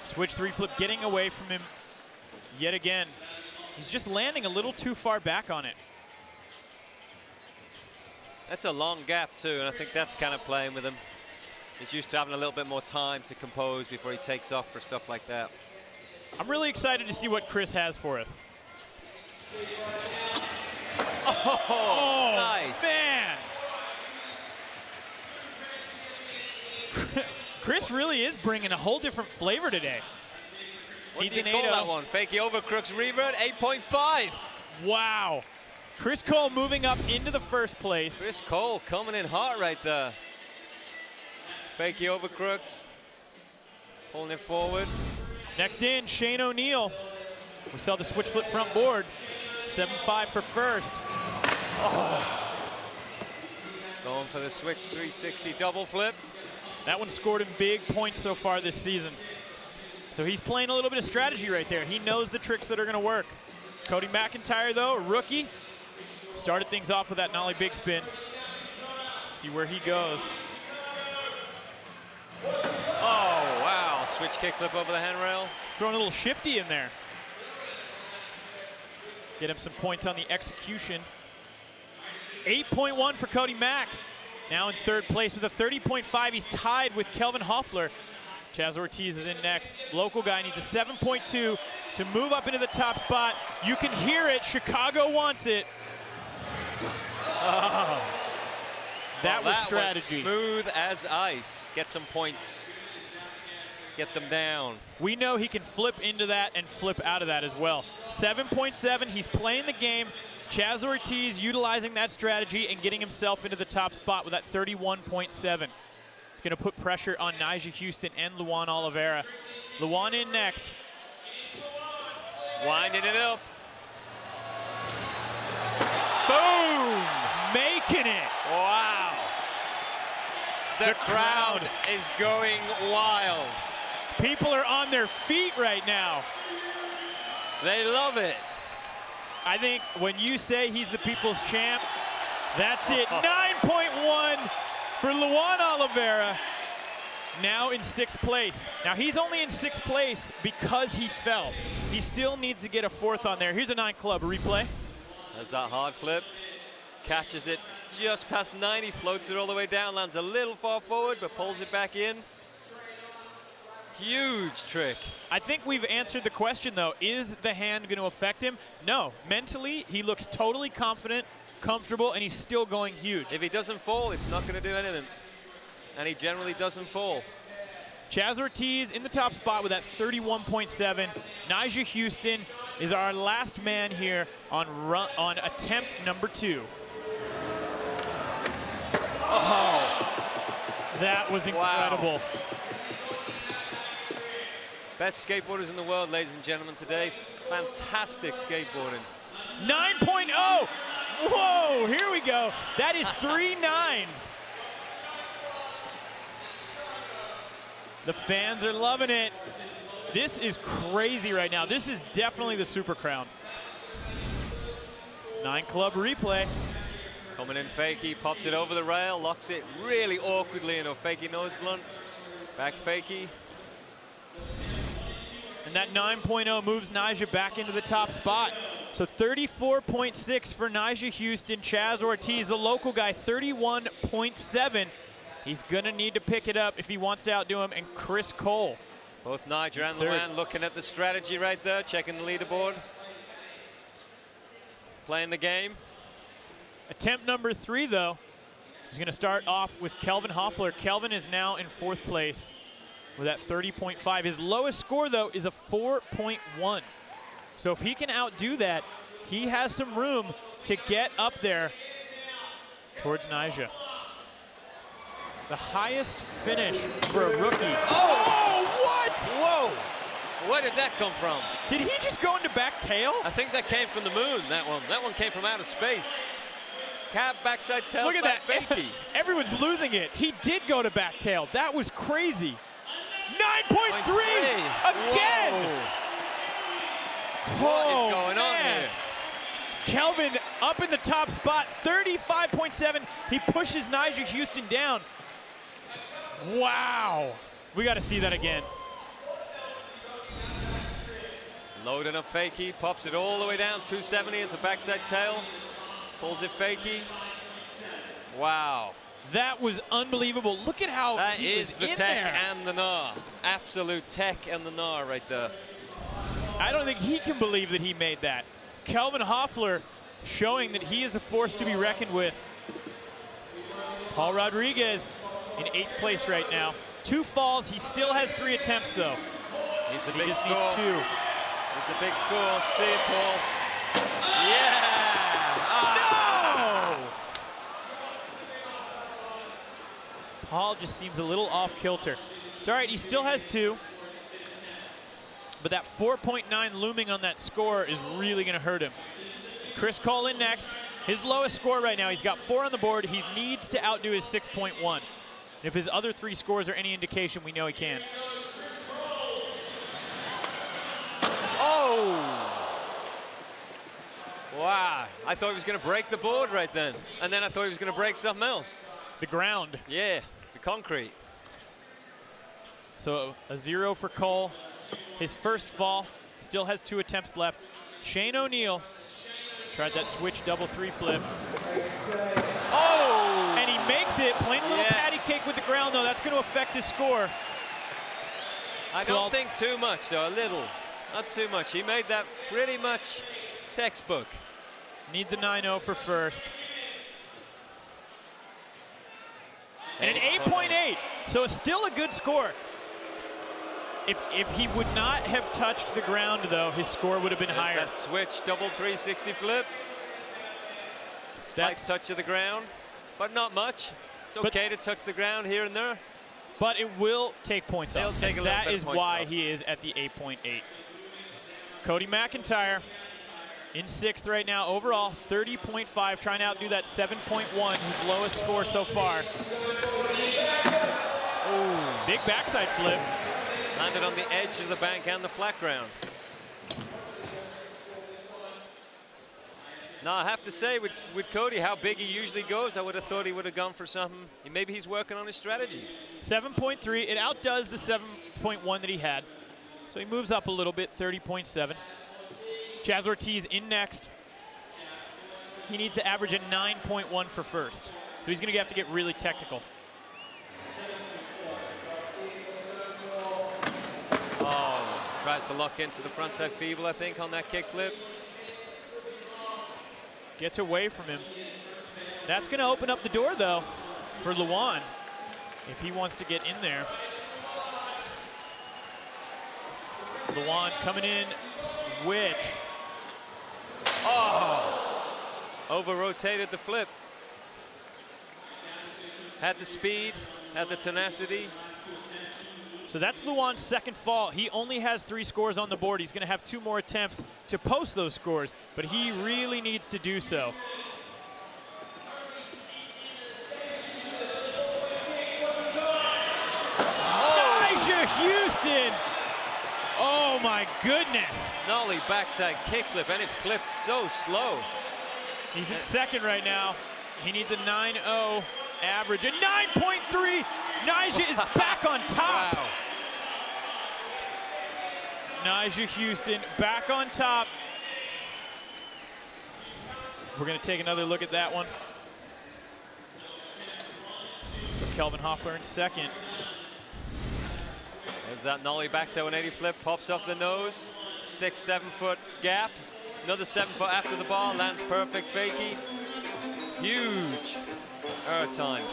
Switch 3 flip getting away from him yet again. He's just landing a little too far back on it. That's a long gap too, and I think that's kind of playing with him. He's used to having a little bit more time to compose before he takes off for stuff like that. I'm really excited to see what Chris has for us. Oh, nice. Man. Chris really is bringing a whole different flavor today. What did you call that one? Fakey over crooks revert, 8.5. Wow. Chris Cole moving up into the first place. Chris Cole coming in hot right there. Fakey over crooks, pulling it forward. Next in, Shane O'Neill. We saw the switch flip front board. 7.5 for first. Oh. Going for the switch 360 double flip. That one scored him big points so far this season. So he's playing a little bit of strategy right there. He knows the tricks that are going to work. Cody McIntyre, though, a rookie, started things off with that nollie big spin. See where he goes. Oh, wow. Switch kickflip over the handrail. Throwing a little shifty in there. Get him some points on the execution. 8.1 for Cody Mack. Now in 3rd place with a 30.5. He's tied with Kelvin Hoffler. Chaz Ortiz is in next. Local guy needs a 7.2 to move up into the top spot. You can hear it. Chicago wants it. Oh. That was strategy. Smooth as ice. Get some points. Get them down. We know he can flip into that and flip out of that as well. 7.7, he's playing the game. Chaz Ortiz utilizing that strategy and getting himself into the top spot with that 31.7. It's going to put pressure on Nyjah Houston and Luan Oliveira. Luan in next. Winding it up. Boom! Making it. Wow. The crowd is going wild. People are on their feet right now. They love it. I think when you say he's the people's champ, that's it. 9.1 for Luan Oliveira, now in 6th place. Now he's only in 6th place because he fell. He still needs to get a 4th on there. Here's a 9 club replay. There's that hard flip. Catches it just past 90, floats it all the way down, lands a little far forward, but pulls it back in. Huge trick. I think we've answered the question, though. Is the hand going to affect him? No. Mentally, he looks totally confident, comfortable, and he's still going huge. If he doesn't fall, it's not going to do anything. And he generally doesn't fall. Chaz Ortiz in the top spot with that 31.7. Nyjah Houston is our last man here on attempt number 2. Oh. That was incredible. Wow. Best skateboarders in the world, ladies and gentlemen, today. Fantastic skateboarding. 9.0. Whoa, here we go. That is 3 9s. The fans are loving it. This is crazy right now. This is definitely the Super Crown. 9 club replay. Coming in Fakey, pops it over the rail, locks it really awkwardly in a Fakey nose blunt. Back Fakey. And that 9.0 moves Nyjah back into the top spot. So 34.6 for Nyjah Houston. Chaz Ortiz, the local guy, 31.7. He's gonna need to pick it up if he wants to outdo him. And Chris Cole. Both Nyjah and Luan looking at the strategy right there, checking the leaderboard. Playing the game. Attempt number 3, though, is gonna start off with Kelvin Hoffler. Kelvin is now in 4th place with that 30.5. His lowest score, though, is a 4.1. So if he can outdo that, he has some room to get up there towards Nyjah. The highest finish for a rookie. Oh, what? Whoa, where did that come from? Did he just go into back tail? I think that came from the moon, that one. That one came from outer space. Cab backside tail. Look at that. Fakie. Everyone's losing it. He did go to back tail. That was crazy. 9.3 again. What is going on here? Kelvin up in the top spot, 35.7. He pushes Nigel Houston down. Wow. We got to see that again. Loading up Fakie, pops it all the way down, 270 into backside tail. Pulls it Fakie. Wow. That was unbelievable. Look at how that he is was the in tech there. and the gnaw. Absolute tech and the gnaw right there. I don't think he can believe that he made that. Kelvin Hoffler showing that he is a force to be reckoned with. Paul Rodriguez in 8th place right now. 2 falls. He still has 3 attempts, though. It's a He big just score. needs 2. It's a big score. See it, Paul. Yeah! No! Paul just seems a little off kilter. It's all right. He still has 2. But that 4.9 looming on that score is really going to hurt him. Chris Cole in next. His lowest score right now, he's got 4 on the board. He needs to outdo his 6.1. If his other 3 scores are any indication, we know he can. Oh! Wow. I thought he was going to break the board right then. And then I thought he was going to break something else. The ground. Yeah, the concrete. So a 0 for Cole. His first fall, still has 2 attempts left. Shane O'Neill tried that switch double 3 flip. Oh! And he makes it, playing a little patty cake with the ground though. That's going to affect his score. I don't think too much though, a little. Not too much. He made that pretty much textbook. Needs a 9-0 for first. And an 8.8, so it's still a good score. If he would not have touched the ground, though, his score would have been higher. That switch, double 360 flip. Slight touch of the ground, but not much. It's okay to touch the ground here and there. But it will take points off. Take a little that bit is of points why off. he is at the 8.8. Cody McIntyre in 6th right now. Overall, 30.5, trying to outdo that 7.1, his lowest score so far. Ooh. Big backside flip. Landed on the edge of the bank and the flat ground. Now, I have to say, with Cody, how big he usually goes, I would have thought he would have gone for something. Maybe he's working on his strategy. 7.3, it outdoes the 7.1 that he had. So he moves up a little bit, 30.7. Chaz Ortiz in next. He needs to average a 9.1 for first. So he's going to have to get really technical. Oh, tries to lock into the frontside feeble, I think, on that kickflip. Gets away from him. That's going to open up the door, though, for Luan, if he wants to get in there. Luan coming in, switch. Oh! Over-rotated the flip. Had the speed, had the tenacity. So that's Luan's second fall. He only has 3 scores on the board. He's going to have 2 more attempts to post those scores, but he really needs to do so. Elijah Houston! Oh my goodness! Nollie backside kickflip, and it flipped so slow. He's in 2nd right now. He needs a 9.0 average. A 9.3! Nyjah is back on top. Wow. Nyjah Houston back on top. We're going to take another look at that one. So Kelvin Hoffler in 2nd. There's that nollie backside 180 flip, pops off the nose. 6-7 foot gap. Another 7 foot after the ball, lands perfect fakie. Huge air time.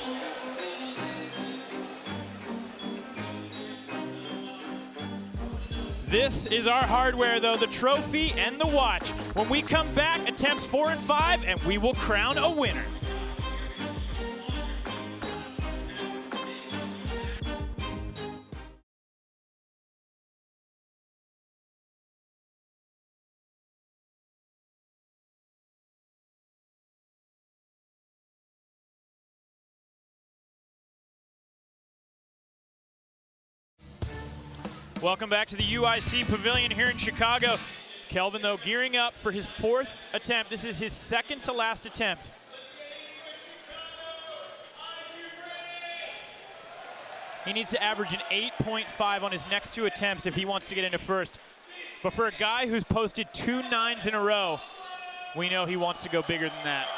This is our hardware, though, the trophy and the watch. When we come back, attempts 4 and 5, and we will crown a winner. Welcome back to the UIC Pavilion here in Chicago. Kelvin, though, gearing up for his 4th attempt. This is his 2nd to last attempt. He needs to average an 8.5 on his next 2 attempts if he wants to get into first. But for a guy who's posted 2 9s in a row, we know he wants to go bigger than that.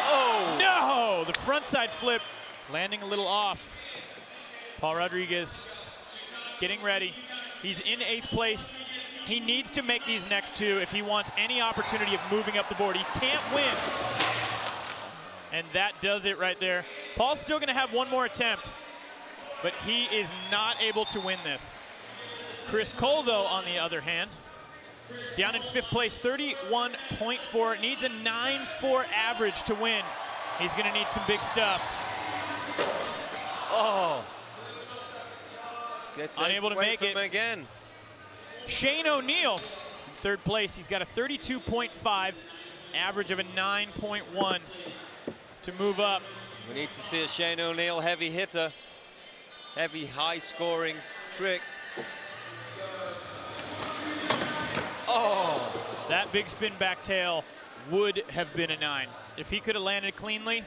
Oh! No! The frontside flip landing a little off. Paul Rodriguez getting ready. He's in 8th place. He needs to make these next 2 if he wants any opportunity of moving up the board. He can't win. And that does it right there. Paul's still going to have 1 more attempt, but he is not able to win this. Chris Cole, though, on the other hand, down in 5th place, 31.4, needs a 9.4 average to win. He's going to need some big stuff. Oh. Gets unable to make it again. Shane O'Neill in 3rd place. He's got a 32.5 average of a 9.1 to move up. We need to see a Shane O'Neill heavy hitter, heavy high scoring trick. Oh! That big spin back tail would have been a 9. If he could have landed cleanly,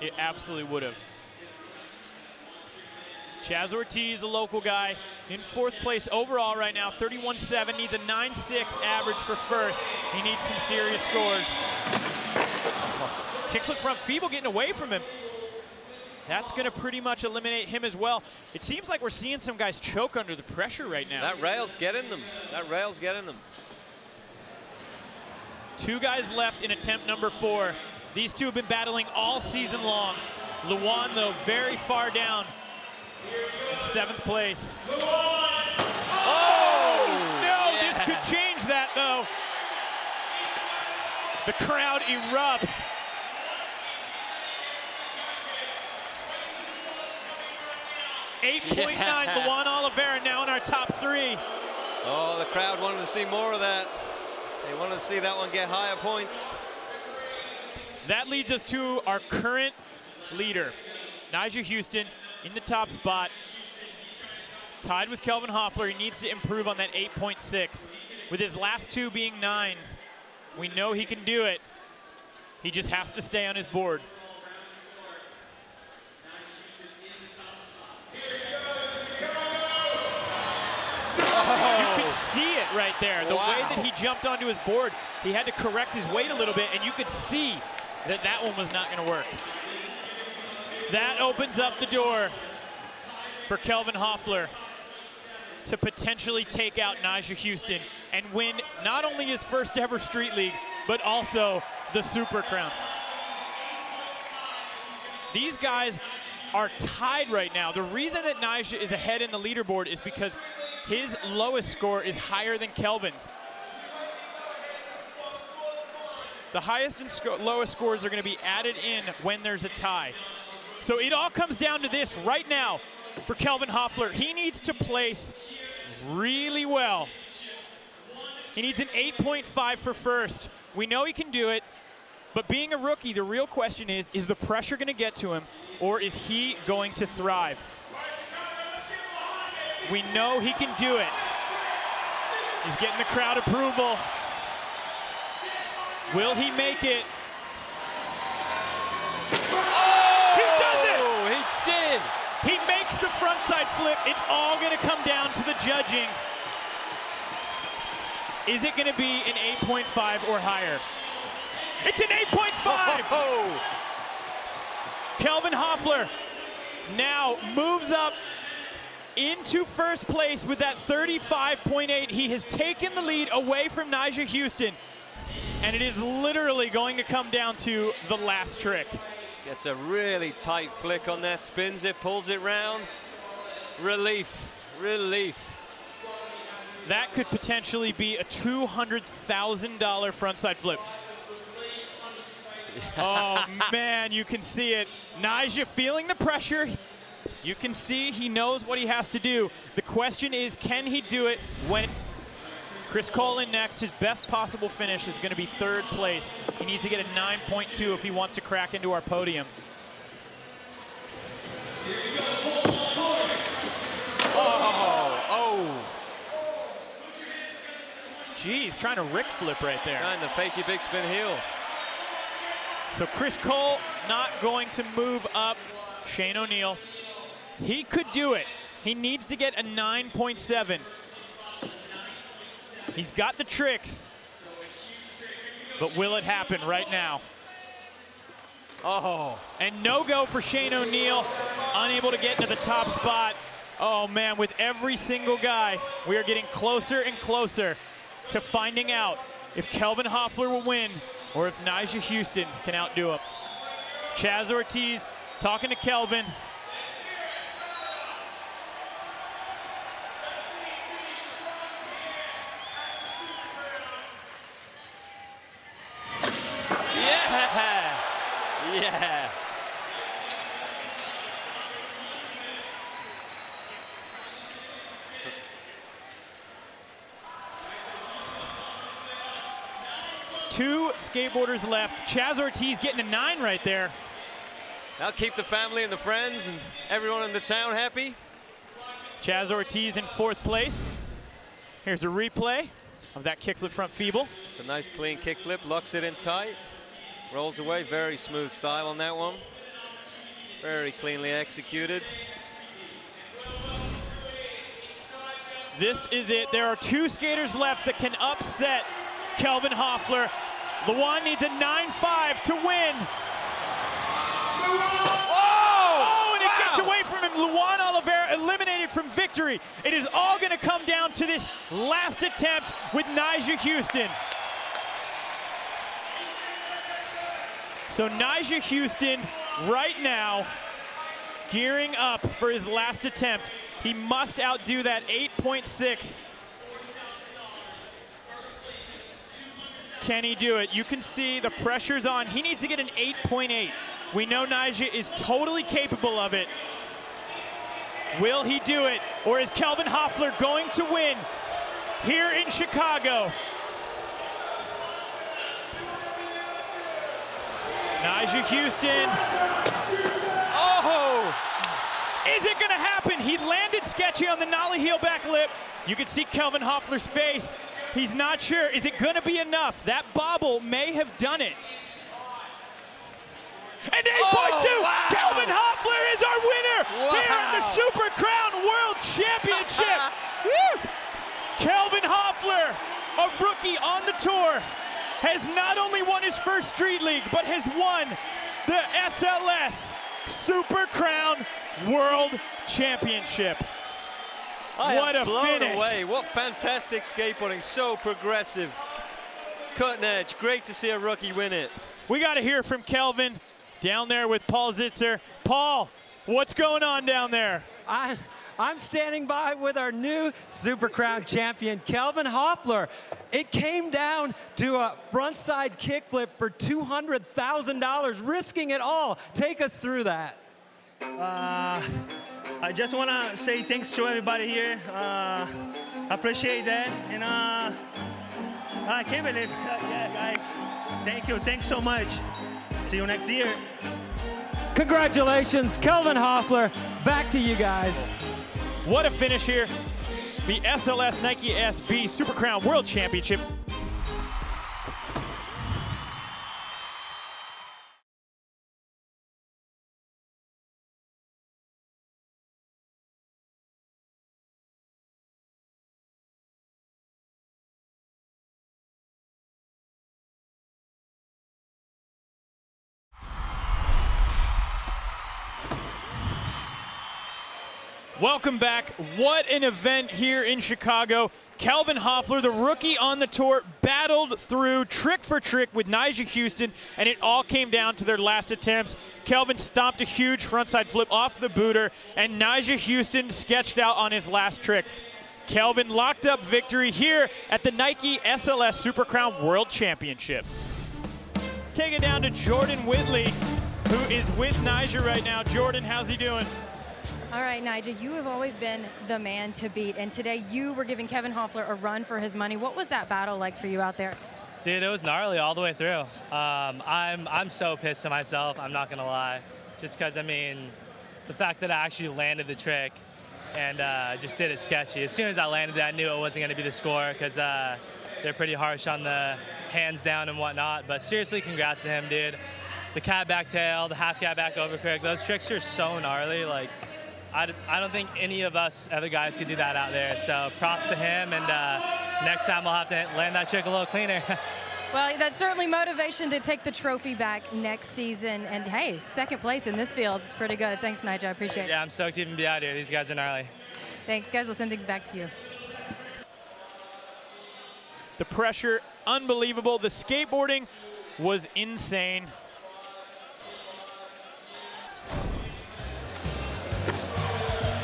it absolutely would have. Chaz Ortiz, the local guy, in 4th place overall right now, 31.7, needs a 9.6 average for first. He needs some serious scores. Kickflip front feeble getting away from him. That's going to pretty much eliminate him as well. It seems like we're seeing some guys choke under the pressure right now. That rail's getting them. That rail's getting them. 2 guys left in attempt number 4. These 2 have been battling all season long. Luan, though, very far down in 7th place. Oh, no, yeah. This could change that, though. The crowd erupts. .9, Luan Oliveira now in our top 3. Oh, the crowd wanted to see more of that. They wanted to see that one get higher points. That leads us to our current leader, Nyjah Huston, in the top spot. Tied with Kelvin Hoffler. He needs to improve on that 8.6. With his last 2 being 9s, we know he can do it. He just has to stay on his board. You could see it right there. The way that he jumped onto his board, he had to correct his weight a little bit, and you could see that that one was not going to work. That opens up the door for Kelvin Hoffler to potentially take out Nyjah Huston and win not only his first ever Street League, but also the Super Crown. These guys are tied right now. The reason that Nyjah is ahead in the leaderboard is because his lowest score is higher than Kelvin's. The highest and lowest scores are going to be added in when there's a tie. So it all comes down to this right now for Kelvin Hoffler. He needs to place really well. He needs an 8.5 for first. We know he can do it, but being a rookie, the real question is the pressure going to get to him, or is he going to thrive? We know he can do it. He's getting the crowd approval. Will he make it? Oh! He does it! He did! He makes the frontside flip. It's all going to come down to the judging. Is it going to be an 8.5 or higher? It's an 8.5! Oh! Kelvin Hoffler now moves up into first place with that 35.8. He has taken the lead away from Nyjah Huston, and it is literally going to come down to the last trick. Gets a really tight flick on that, spins it, pulls it round. Relief, relief. That could potentially be a $200,000 frontside flip. Oh man, you can see it. Nyjah feeling the pressure. You can see he knows what he has to do. The question is, can he do it when Chris Cole in next? His best possible finish is going to be third place. He needs to get a 9.2 if he wants to crack into our podium. Oh! geez, trying to Rick flip right there. Trying to fakey big spin heel. So Chris Cole not going to move up Shane O'Neill. He could do it. He needs to get a 9.7. He's got the tricks, but will it happen right now? Oh. And no go for Shane O'Neill, unable to get into the top spot. Oh man, with every single guy, we are getting closer and closer to finding out if Kelvin Hoffler will win or if Nyjah Houston can outdo him. Chaz Ortiz talking to Kelvin. Yeah! Yeah! Two skateboarders left. Chaz Ortiz getting a 9 right there. That'll keep the family and the friends and everyone in the town happy. Chaz Ortiz in 4th place. Here's a replay of that kickflip front feeble. It's a nice clean kickflip, locks it in tight, rolls away, very smooth style on that one. Very cleanly executed. This is it. There are 2 skaters left that can upset Kelvin Hoffler. Luan needs a 9.5 to win. Oh, and it gets away from him. Luan Oliveira eliminated from victory. It is all going to come down to this last attempt with Nyjah Houston. So Nyjah Houston right now gearing up for his last attempt. He must outdo that 8.6. Can he do it? You can see the pressure's on. He needs to get an 8.8. We know Nyjah is totally capable of it. Will he do it? Or is Kelvin Hoffler going to win here in Chicago? Nyjah Houston. Oh! Is it gonna happen? He landed sketchy on the nollie heel back lip. You can see Kelvin Hoffler's face. He's not sure. Is it gonna be enough? That bobble may have done it. And 8.2, wow. Kelvin Hoffler is our winner here at the Super Crown World Championship. Woo! Kelvin Hoffler, a rookie on the tour, has not only won his first Street League, but has won the SLS Super Crown World Championship. What a finish. Away. What fantastic skateboarding, so progressive. Cutting edge, great to see a rookie win it. We got to hear from Kelvin down there with Paul Zitzer. Paul, what's going on down there? I'm standing by with our new Super Crown champion, Kelvin Hoffler. It came down to a frontside kickflip for $200,000, risking it all. Take us through that. I just want to say thanks to everybody here. I appreciate that. And I can't believe, yeah, guys. Thank you. Thanks so much. See you next year. Congratulations, Kelvin Hoffler. Back to you guys. What a finish here. The SLS Nike SB Super Crown World Championship. Welcome back. What an event here in Chicago. Kelvin Hoffler, the rookie on the tour, battled through trick for trick with Nyjah Houston, and it all came down to their last attempts. Kelvin stomped a huge frontside flip off the booter, and Nyjah Houston sketched out on his last trick. Kelvin locked up victory here at the Nike SLS Super Crown World Championship. Take it down to Jordan Whitley, who is with Nyjah right now. Jordan, how's he doing? All right, Nyjah, you have always been the man to beat, and today you were giving Kelvin Hoffler a run for his money. What was that battle like for you out there? Dude, it was gnarly all the way through. I'm so pissed at myself, I'm not gonna lie. Just because, I mean, the fact that I actually landed the trick and just did it sketchy. As soon as I landed it, I knew it wasn't gonna be the score because they're pretty harsh on the hands down and whatnot. But seriously, congrats to him, dude. The cat back tail, the half cat back overquick, those tricks are so gnarly. Like, I don't think any of us other guys could do that out there. So props to him, and next time I'll have to land that trick a little cleaner. Well, that's certainly motivation to take the trophy back next season. And hey, second place in this field is pretty good. Thanks, Nigel. I appreciate it. Yeah, I'm stoked to even be out here. These guys are gnarly. Thanks, guys. We'll send things back to you. The pressure, unbelievable. The skateboarding was insane.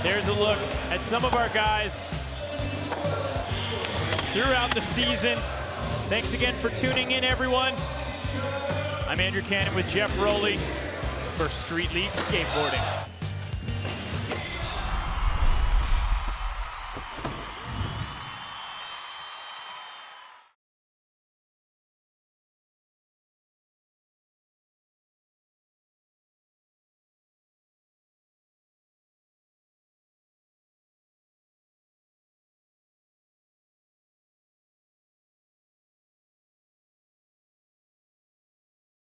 There's a look at some of our guys throughout the season. Thanks again for tuning in, everyone. I'm Andrew Cannon with Jeff Rowley for Street League Skateboarding.